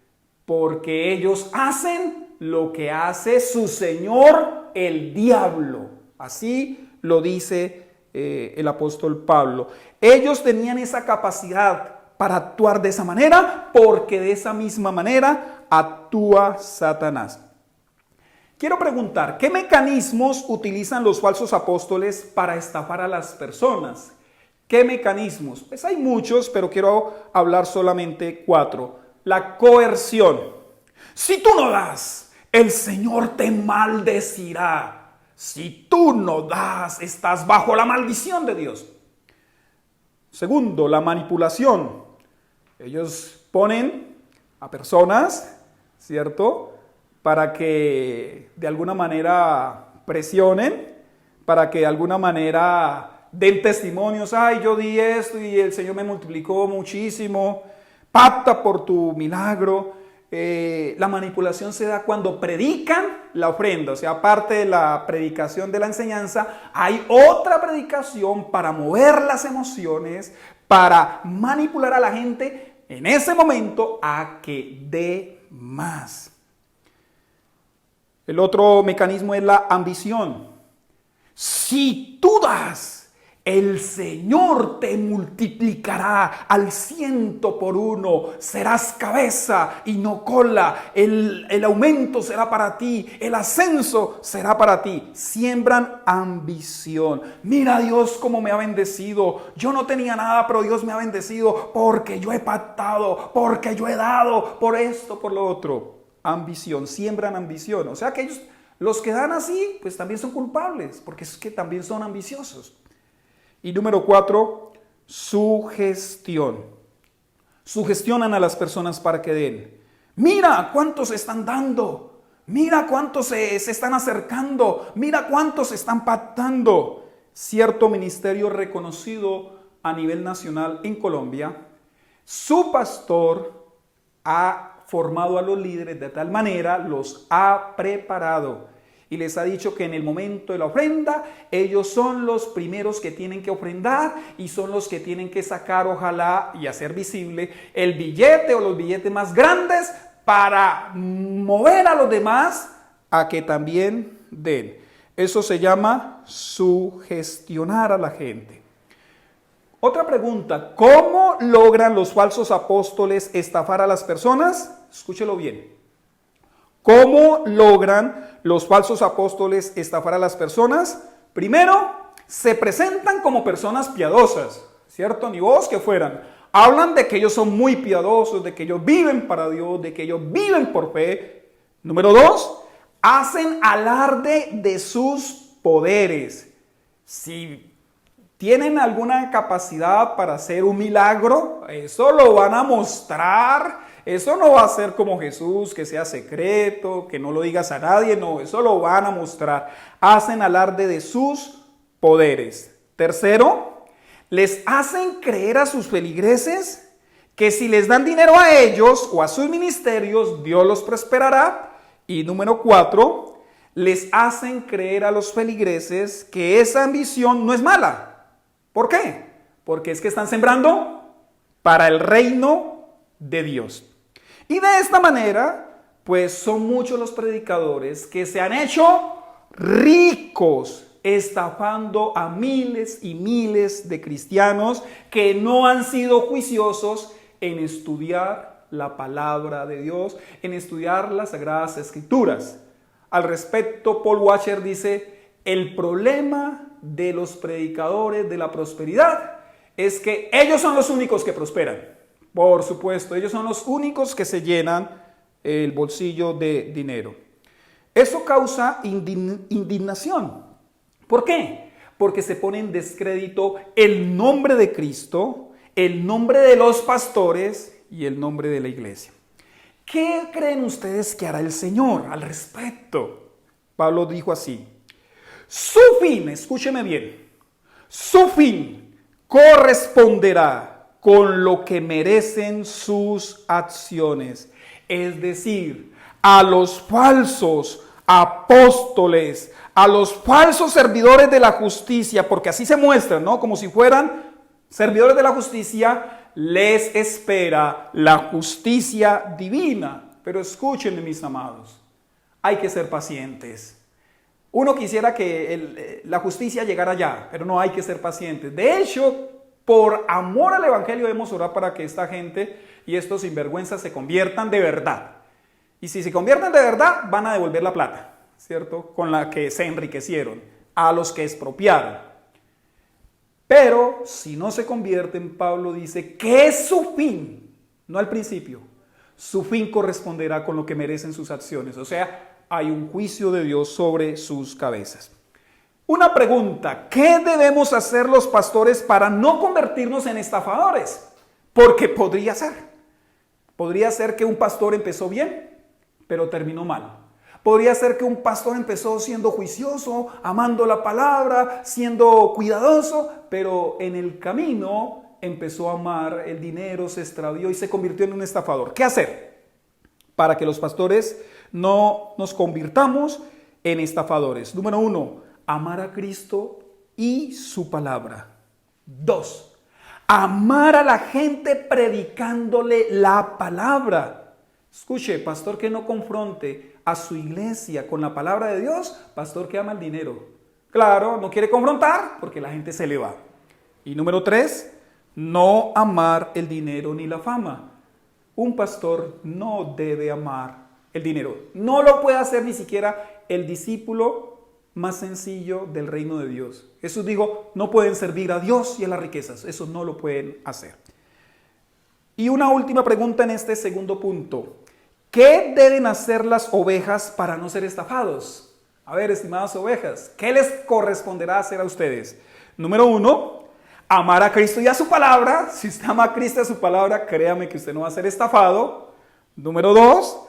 porque ellos hacen lo que hace su señor, el diablo. Así lo dice el apóstol Pablo. Ellos tenían esa capacidad para actuar de esa manera, porque de esa misma manera actúa Satanás. Quiero preguntar, ¿qué mecanismos utilizan los falsos apóstoles para estafar a las personas? ¿Qué mecanismos? Pues hay muchos, pero quiero hablar solamente 4. La coerción. Si tú no das, el Señor te maldecirá. Si tú no das, estás bajo la maldición de Dios. Segundo, la manipulación. Ellos ponen a personas, ¿cierto?, para que de alguna manera presionen, para que de alguna manera den testimonios. Ay, yo di esto y el Señor me multiplicó muchísimo. Pacta por tu milagro. La manipulación se da cuando predican la ofrenda. O sea, aparte de la predicación de la enseñanza, hay otra predicación para mover las emociones, para manipular a la gente en ese momento a que dé más. El otro mecanismo es la ambición. Si tú das, el Señor te multiplicará al 100 por 1. Serás cabeza y no cola. El aumento será para ti. El ascenso será para ti. Siembran ambición. Mira a Dios cómo me ha bendecido. Yo no tenía nada, pero Dios me ha bendecido porque yo he pactado, porque yo he dado, por esto, por lo otro. Ambición, siembran ambición. O sea que ellos, los que dan así, pues también son culpables, porque es que también son ambiciosos. Y número 4, sugestión. Sugestionan a las personas para que den. Mira cuántos están dando. Mira cuántos se están acercando. Mira cuántos están pactando. Cierto ministerio reconocido a nivel nacional en Colombia, su pastor ha formado a los líderes de tal manera, los ha preparado y les ha dicho que en el momento de la ofrenda, ellos son los primeros que tienen que ofrendar y son los que tienen que sacar, ojalá, y hacer visible el billete o los billetes más grandes para mover a los demás a que también den. Eso se llama sugestionar a la gente. Otra pregunta, ¿cómo logran los falsos apóstoles estafar a las personas? Escúchelo bien. ¿Cómo logran los falsos apóstoles estafar a las personas? Primero, se presentan como personas piadosas, ¿cierto? Ni vos que fueran. Hablan de que ellos son muy piadosos, de que ellos viven para Dios, de que ellos viven por fe. Número 2, hacen alarde de sus poderes. Si tienen alguna capacidad para hacer un milagro, eso lo van a mostrar. Eso no va a ser como Jesús, que sea secreto, que no lo digas a nadie. No, eso lo van a mostrar. Hacen alarde de sus poderes. Tercero, les hacen creer a sus feligreses que si les dan dinero a ellos o a sus ministerios, Dios los prosperará. Y número 4, les hacen creer a los feligreses que esa ambición no es mala. ¿Por qué? Porque es que están sembrando para el reino de Dios. Y de esta manera, pues son muchos los predicadores que se han hecho ricos estafando a miles y miles de cristianos que no han sido juiciosos en estudiar la palabra de Dios, en estudiar las Sagradas Escrituras. Al respecto, Paul Washer dice, el problema de los predicadores de la prosperidad es que ellos son los únicos que prosperan. Por supuesto, ellos son los únicos que se llenan el bolsillo de dinero. Eso causa indignación. ¿Por qué? Porque se pone en descrédito el nombre de Cristo, el nombre de los pastores y el nombre de la iglesia. ¿Qué creen ustedes que hará el Señor al respecto? Pablo dijo así, su fin, escúcheme bien, su fin corresponderá con lo que merecen sus acciones. Es decir, a los falsos apóstoles, a los falsos servidores de la justicia, porque así se muestran, ¿no? Como si fueran servidores de la justicia, les espera la justicia divina. Pero escúchenme, mis amados, hay que ser pacientes. Uno quisiera que la justicia llegara ya, pero no, hay que ser pacientes. De hecho, por amor al evangelio debemos orar para que esta gente y estos sinvergüenzas se conviertan de verdad. Y si se convierten de verdad, van a devolver la plata, ¿cierto? Con la que se enriquecieron, a los que expropiaron. Pero si no se convierten, Pablo dice que es su fin, no al principio. Su fin corresponderá con lo que merecen sus acciones. O sea, hay un juicio de Dios sobre sus cabezas. Una pregunta, ¿qué debemos hacer los pastores para no convertirnos en estafadores? Porque podría ser que un pastor empezó bien, pero terminó mal. Podría ser que un pastor empezó siendo juicioso, amando la palabra, siendo cuidadoso, pero en el camino empezó a amar el dinero, se extravió y se convirtió en un estafador. ¿Qué hacer para que los pastores no nos convirtamos en estafadores? Número 1, amar a Cristo y su palabra. 2, amar a la gente predicándole la palabra. Escuche, pastor que no confronte a su iglesia con la palabra de Dios, pastor que ama el dinero. Claro, no quiere confrontar porque la gente se le va. Y número 3, no amar el dinero ni la fama. Un pastor no debe amar el dinero. No lo puede hacer ni siquiera el discípulo más sencillo del reino de Dios. Jesús dijo, no pueden servir a Dios y a las riquezas. Eso no lo pueden hacer. Y una última pregunta en este segundo punto. ¿Qué deben hacer las ovejas para no ser estafados? A ver, estimadas ovejas, ¿qué les corresponderá hacer a ustedes? Número 1, amar a Cristo y a su palabra. Si usted ama a Cristo y a su palabra, créame que usted no va a ser estafado. Número 2,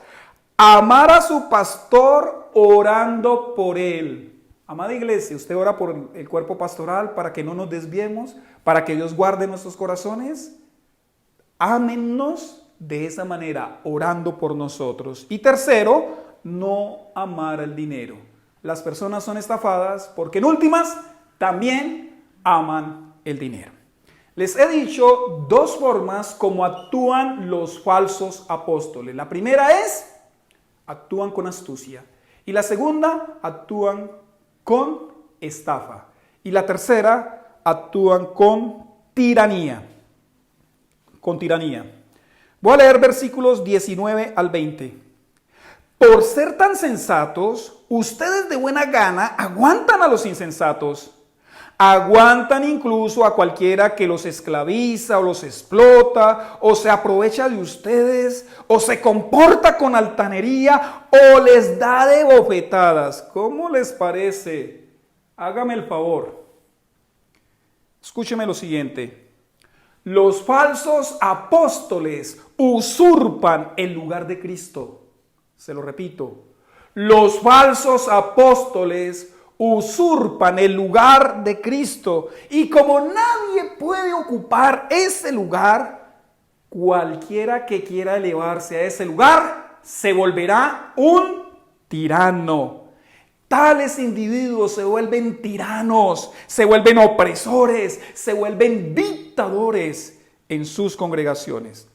amar a su pastor orando por él. Amada iglesia, usted ora por el cuerpo pastoral para que no nos desviemos, para que Dios guarde nuestros corazones. Ámennos de esa manera, orando por nosotros. Y tercero, no amar el dinero. Las personas son estafadas porque en últimas también aman el dinero. Les he dicho 2 formas como actúan los falsos apóstoles. La primera es, actúan con astucia. Y la segunda, actúan con estafa. Y la tercera, actúan con tiranía. Con tiranía. Voy a leer versículos 19 al 20. Por ser tan sensatos, ustedes de buena gana aguantan a los insensatos. Aguantan incluso a cualquiera que los esclaviza o los explota o se aprovecha de ustedes o se comporta con altanería o les da de bofetadas. ¿Cómo les parece? Hágame el favor. Escúcheme lo siguiente. Los falsos apóstoles usurpan el lugar de Cristo. Se lo repito. Los falsos apóstoles usurpan el lugar de Cristo. Y como nadie puede ocupar ese lugar, cualquiera que quiera elevarse a ese lugar se volverá un tirano. Tales individuos se vuelven tiranos, se vuelven opresores, se vuelven dictadores en sus congregaciones.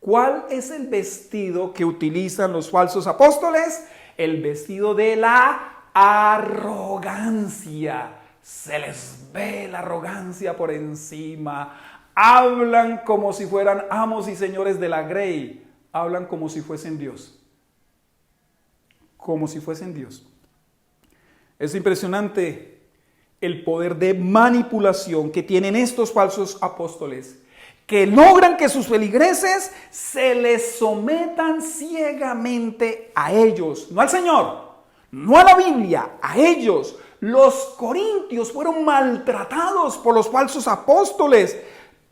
¿Cuál es el vestido que utilizan los falsos apóstoles? El vestido de la arrogancia. Se les ve la arrogancia por encima. Hablan como si fueran amos y señores de la grey. Hablan como si fuesen Dios. Como si fuesen Dios. Es impresionante el poder de manipulación que tienen estos falsos apóstoles, que logran que sus feligreses se les sometan ciegamente a ellos, no al Señor, no a la Biblia, a ellos. Los corintios fueron maltratados por los falsos apóstoles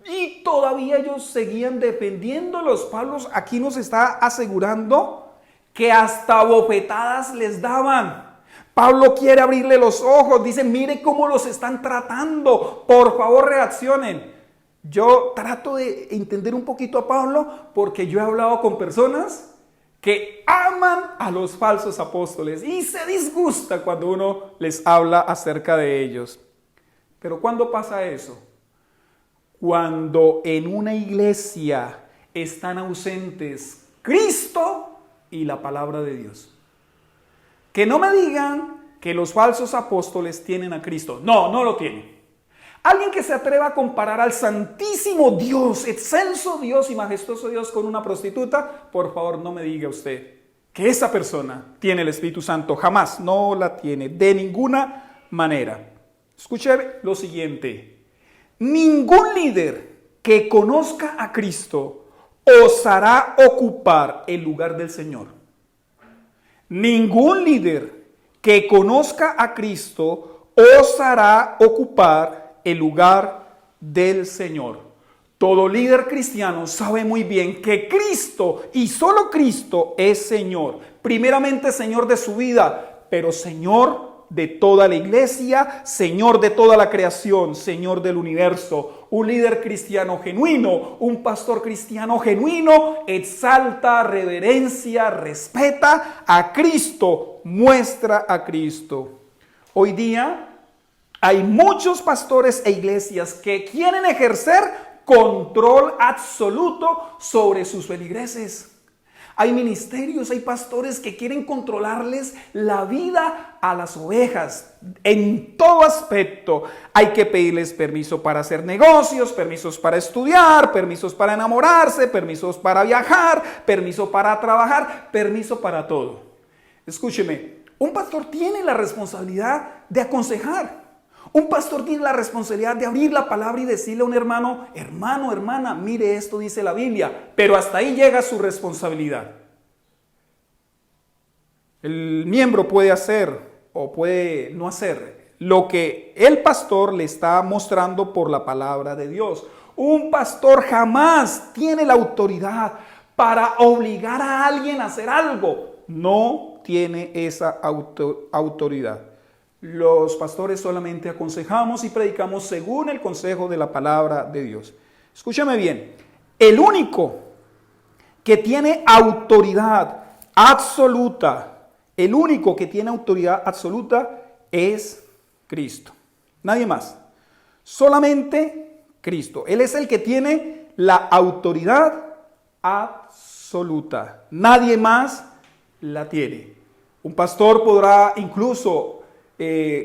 y todavía ellos seguían defendiéndolos. Pablo aquí nos está asegurando que hasta bofetadas les daban. Pablo quiere abrirle los ojos, dice, mire cómo los están tratando, por favor reaccionen. Yo trato de entender un poquito a Pablo porque yo he hablado con personas que aman a los falsos apóstoles y se disgusta cuando uno les habla acerca de ellos. Pero ¿cuándo pasa eso? Cuando en una iglesia están ausentes Cristo y la palabra de Dios. Que no me digan que los falsos apóstoles tienen a Cristo. No, no lo tienen. Alguien que se atreva a comparar al santísimo Dios, excelso Dios y majestuoso Dios con una prostituta, por favor no me diga usted que esa persona tiene el Espíritu Santo. Jamás, no la tiene, de ninguna manera. Escuche lo siguiente. Ningún líder que conozca a Cristo osará ocupar el lugar del Señor. Ningún líder que conozca a Cristo osará ocupar el lugar del Señor. Todo líder cristiano sabe muy bien que Cristo y solo Cristo es Señor. Primeramente Señor de su vida, pero Señor de toda la iglesia, Señor de toda la creación, Señor del universo. Un líder cristiano genuino, un pastor cristiano genuino, exalta, reverencia, respeta a Cristo, muestra a Cristo. Hoy día hay muchos pastores e iglesias que quieren ejercer control absoluto sobre sus feligreses. Hay ministerios, hay pastores que quieren controlarles la vida a las ovejas en todo aspecto. Hay que pedirles permiso para hacer negocios, permisos para estudiar, permisos para enamorarse, permisos para viajar, permiso para trabajar, permiso para todo. Escúcheme, un pastor tiene la responsabilidad de aconsejar. Un pastor tiene la responsabilidad de abrir la palabra y decirle a un hermano, hermano, hermana, mire esto dice la Biblia, pero hasta ahí llega su responsabilidad. El miembro puede hacer o puede no hacer lo que el pastor le está mostrando por la palabra de Dios. Un pastor jamás tiene la autoridad para obligar a alguien a hacer algo. No tiene esa autoridad. Los pastores solamente aconsejamos y predicamos según el consejo de la palabra de Dios. Escúchame bien, el único que tiene autoridad absoluta, es Cristo. Nadie más. Solamente Cristo. Él es el que tiene la autoridad absoluta. Nadie más la tiene. Un pastor podrá incluso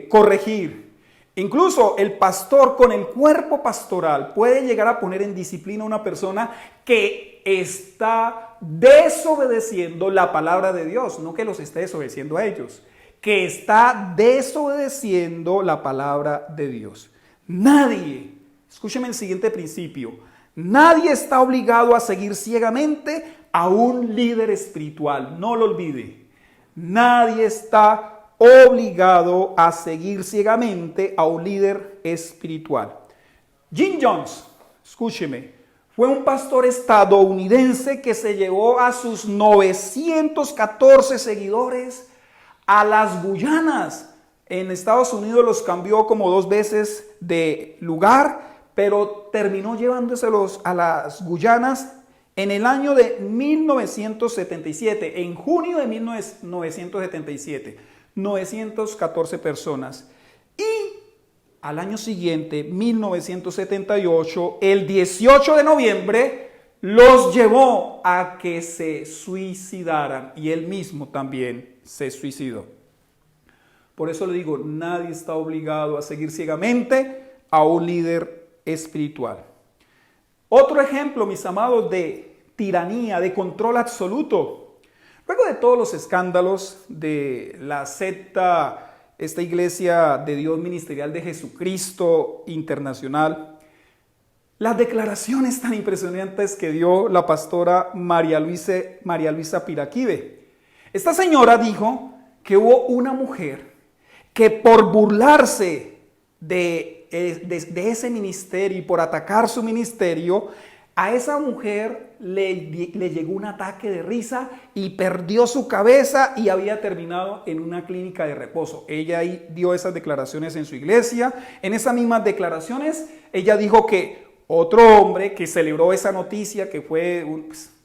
corregir, Incluso el pastor con el cuerpo pastoral puede llegar a poner en disciplina a una persona que está desobedeciendo la palabra de Dios, no que los esté desobedeciendo a ellos, que está desobedeciendo la palabra de Dios. Nadie, escúcheme el siguiente principio, nadie está obligado a seguir ciegamente a un líder espiritual, no lo olvide. Nadie está obligado a seguir ciegamente a un líder espiritual. Jim Jones, escúcheme, fue un pastor estadounidense que se llevó a sus 914 seguidores a las Guyanas. En Estados Unidos los cambió como 2 veces de lugar, pero terminó llevándoselos a las Guyanas en el año de 1977, en junio de 1977. 914 personas. Y al año siguiente, 1978, el 18 de noviembre, los llevó a que se suicidaran y él mismo también se suicidó. Por eso le digo, nadie está obligado a seguir ciegamente a un líder espiritual. Otro ejemplo, mis amados, de tiranía, de control absoluto. Luego de todos los escándalos de la secta, esta Iglesia de Dios Ministerial de Jesucristo Internacional, las declaraciones tan impresionantes que dio la pastora María Luisa Piraquive. Esta señora dijo que hubo una mujer que por burlarse de ese ministerio y por atacar su ministerio, a esa mujer le llegó un ataque de risa y perdió su cabeza y había terminado en una clínica de reposo. Ella ahí dio esas declaraciones en su iglesia. En esas mismas declaraciones, ella dijo que otro hombre que celebró esa noticia, que fue,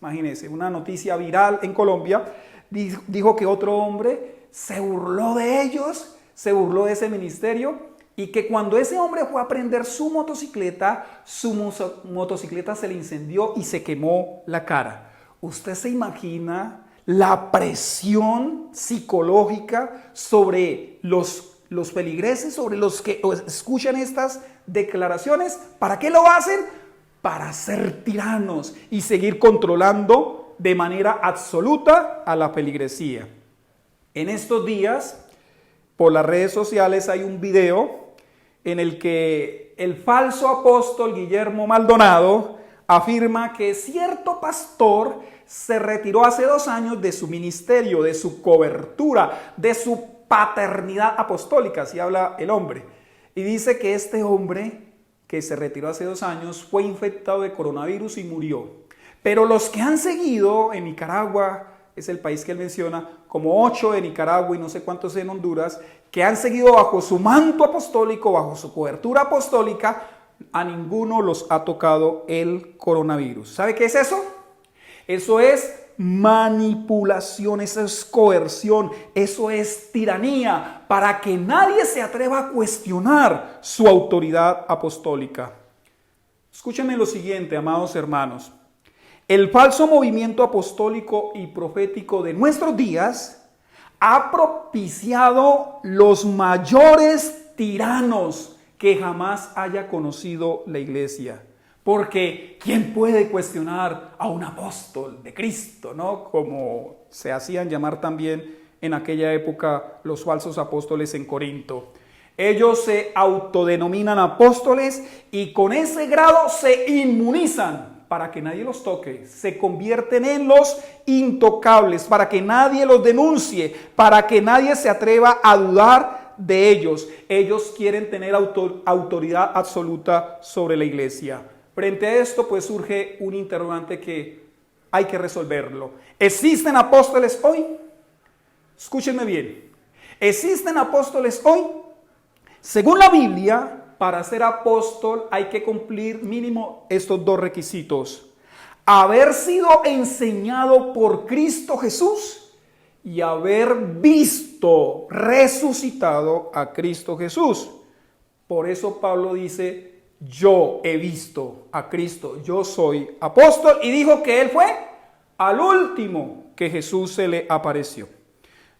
imagínense, una noticia viral en Colombia, dijo que otro hombre se burló de ellos, se burló de ese ministerio, y que cuando ese hombre fue a prender su motocicleta se le incendió y se quemó la cara. ¿Usted se imagina la presión psicológica sobre los feligreses, sobre los que escuchan estas declaraciones? ¿Para qué lo hacen? Para ser tiranos y seguir controlando de manera absoluta a la feligresía. En estos días, por las redes sociales hay un video en el que el falso apóstol Guillermo Maldonado afirma que cierto pastor se retiró hace 2 años de su ministerio, de su cobertura, de su paternidad apostólica, así habla el hombre. Y dice que este hombre que se retiró hace 2 años fue infectado de coronavirus y murió. Pero los que han seguido en Nicaragua, es el país que él menciona, como 8 en Nicaragua y no sé cuántos en Honduras, que han seguido bajo su manto apostólico, bajo su cobertura apostólica, a ninguno los ha tocado el coronavirus. ¿Sabe qué es eso? Eso es manipulación, eso es coerción, eso es tiranía, para que nadie se atreva a cuestionar su autoridad apostólica. Escúchenme lo siguiente, amados hermanos. El falso movimiento apostólico y profético de nuestros días ha propiciado los mayores tiranos que jamás haya conocido la iglesia. Porque ¿quién puede cuestionar a un apóstol de Cristo, ¿no? Como se hacían llamar también en aquella época los falsos apóstoles en Corinto. Ellos se autodenominan apóstoles y con ese grado se inmunizan para que nadie los toque, se convierten en los intocables, para que nadie los denuncie, para que nadie se atreva a dudar de ellos. Ellos quieren tener autoridad absoluta sobre la iglesia. Frente a esto, pues surge un interrogante que hay que resolverlo. ¿Existen apóstoles hoy? Escúchenme bien. ¿Existen apóstoles hoy? Según la Biblia, para ser apóstol hay que cumplir mínimo estos 2 requisitos. Haber sido enseñado por Cristo Jesús y haber visto resucitado a Cristo Jesús. Por eso Pablo dice, yo he visto a Cristo, yo soy apóstol, y dijo que él fue al último que Jesús se le apareció.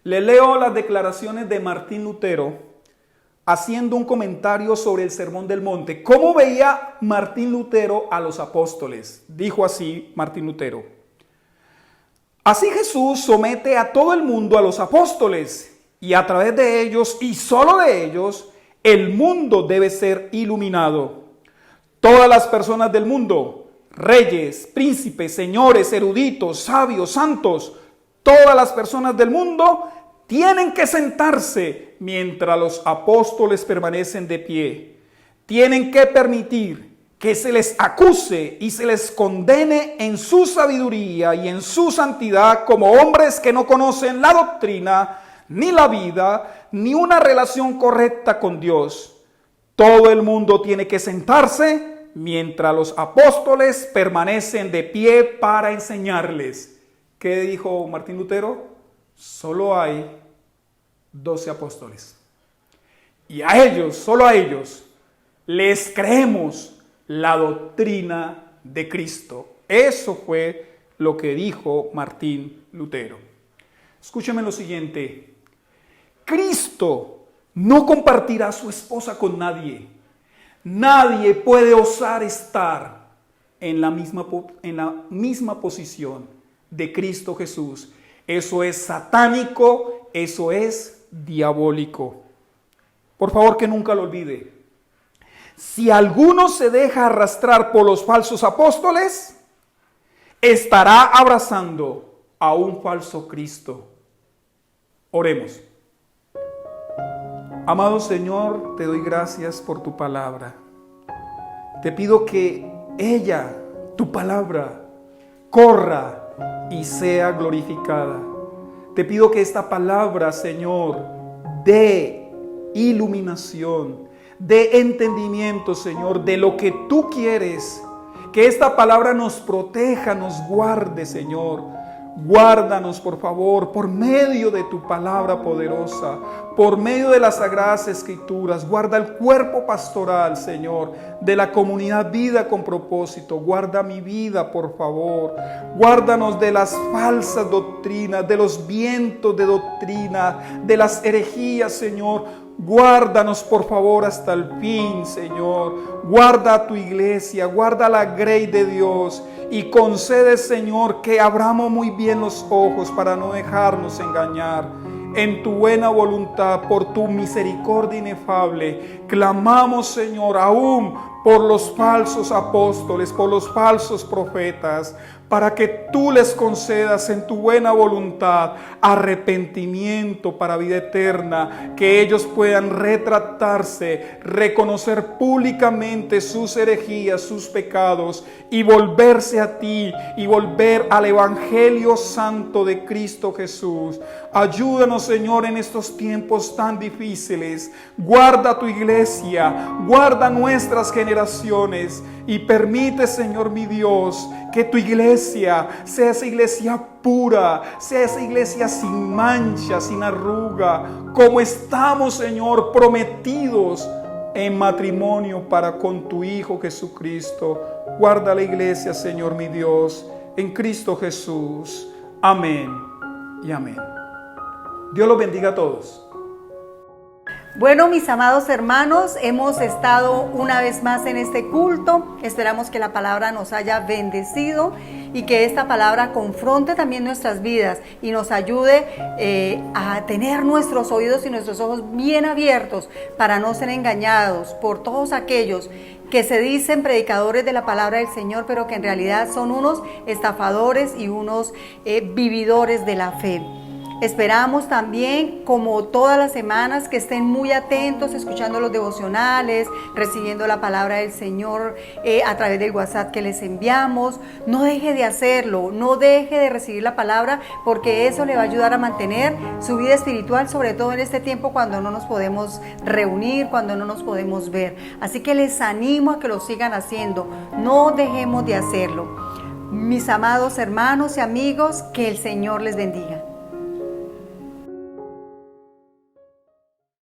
Le leo las declaraciones de Martín Lutero haciendo un comentario sobre el Sermón del Monte. ¿Cómo veía Martín Lutero a los apóstoles? Dijo así Martín Lutero: así Jesús somete a todo el mundo a los apóstoles, y a través de ellos, y solo de ellos, el mundo debe ser iluminado. Todas las personas del mundo, reyes, príncipes, señores, eruditos, sabios, santos, todas las personas del mundo tienen que sentarse mientras los apóstoles permanecen de pie. Tienen que permitir que se les acuse y se les condene en su sabiduría y en su santidad como hombres que no conocen la doctrina, ni la vida, ni una relación correcta con Dios. Todo el mundo tiene que sentarse mientras los apóstoles permanecen de pie para enseñarles. ¿Qué dijo Martín Lutero? Solo hay 12 apóstoles. Y a ellos, solo a ellos, les creemos la doctrina de Cristo. Eso fue lo que dijo Martín Lutero. Escúchame lo siguiente. Cristo no compartirá a su esposa con nadie. Nadie puede osar estar en la misma posición de Cristo Jesús. Eso es satánico, eso es diabólico. Por favor, que nunca lo olvide. Si alguno se deja arrastrar por los falsos apóstoles, estará abrazando a un falso Cristo. Oremos. Amado Señor, te doy gracias por tu palabra. Te pido que ella, tu palabra, corra y sea glorificada. Te pido que esta palabra, Señor, dé iluminación, dé entendimiento, Señor, de lo que tú quieres. Que esta palabra nos proteja, nos guarde, Señor. Guárdanos, por favor, por medio de tu palabra poderosa, por medio de las Sagradas Escrituras. Guarda el cuerpo pastoral, Señor, de la comunidad Vida con Propósito. Guarda mi vida, por favor. Guárdanos de las falsas doctrinas, de los vientos de doctrina, de las herejías, Señor. Guárdanos, por favor, hasta el fin, Señor. Guarda a tu iglesia, guarda la grey de Dios y concede, Señor, que abramos muy bien los ojos para no dejarnos engañar. En tu buena voluntad, por tu misericordia inefable, clamamos, Señor, aún por los falsos apóstoles, por los falsos profetas, para que tú les concedas en tu buena voluntad arrepentimiento para vida eterna, que ellos puedan retractarse, reconocer públicamente sus herejías, sus pecados y volverse a ti y volver al Evangelio Santo de Cristo Jesús. Ayúdanos, Señor, en estos tiempos tan difíciles. Guarda tu iglesia, guarda nuestras generaciones y permite, Señor mi Dios, que tu iglesia sea esa iglesia pura, sea esa iglesia sin mancha, sin arruga, como estamos, Señor, prometidos en matrimonio para con tu Hijo Jesucristo. Guarda la iglesia, Señor mi Dios, en Cristo Jesús. Amén y amén. Dios los bendiga a todos. Bueno, mis amados hermanos, hemos estado una vez más en este culto. Esperamos que la palabra nos haya bendecido y que esta palabra confronte también nuestras vidas y nos ayude a tener nuestros oídos y nuestros ojos bien abiertos para no ser engañados por todos aquellos que se dicen predicadores de la palabra del Señor, pero que en realidad son unos estafadores y unos vividores de la fe. Esperamos también, como todas las semanas, que estén muy atentos, escuchando los devocionales, recibiendo la palabra del Señor a través del WhatsApp que les enviamos. No deje de hacerlo, no deje de recibir la palabra, porque eso le va a ayudar a mantener su vida espiritual, sobre todo en este tiempo cuando no nos podemos reunir, cuando no nos podemos ver. Así que les animo a que lo sigan haciendo, no dejemos de hacerlo. Mis amados hermanos y amigos, que el Señor les bendiga.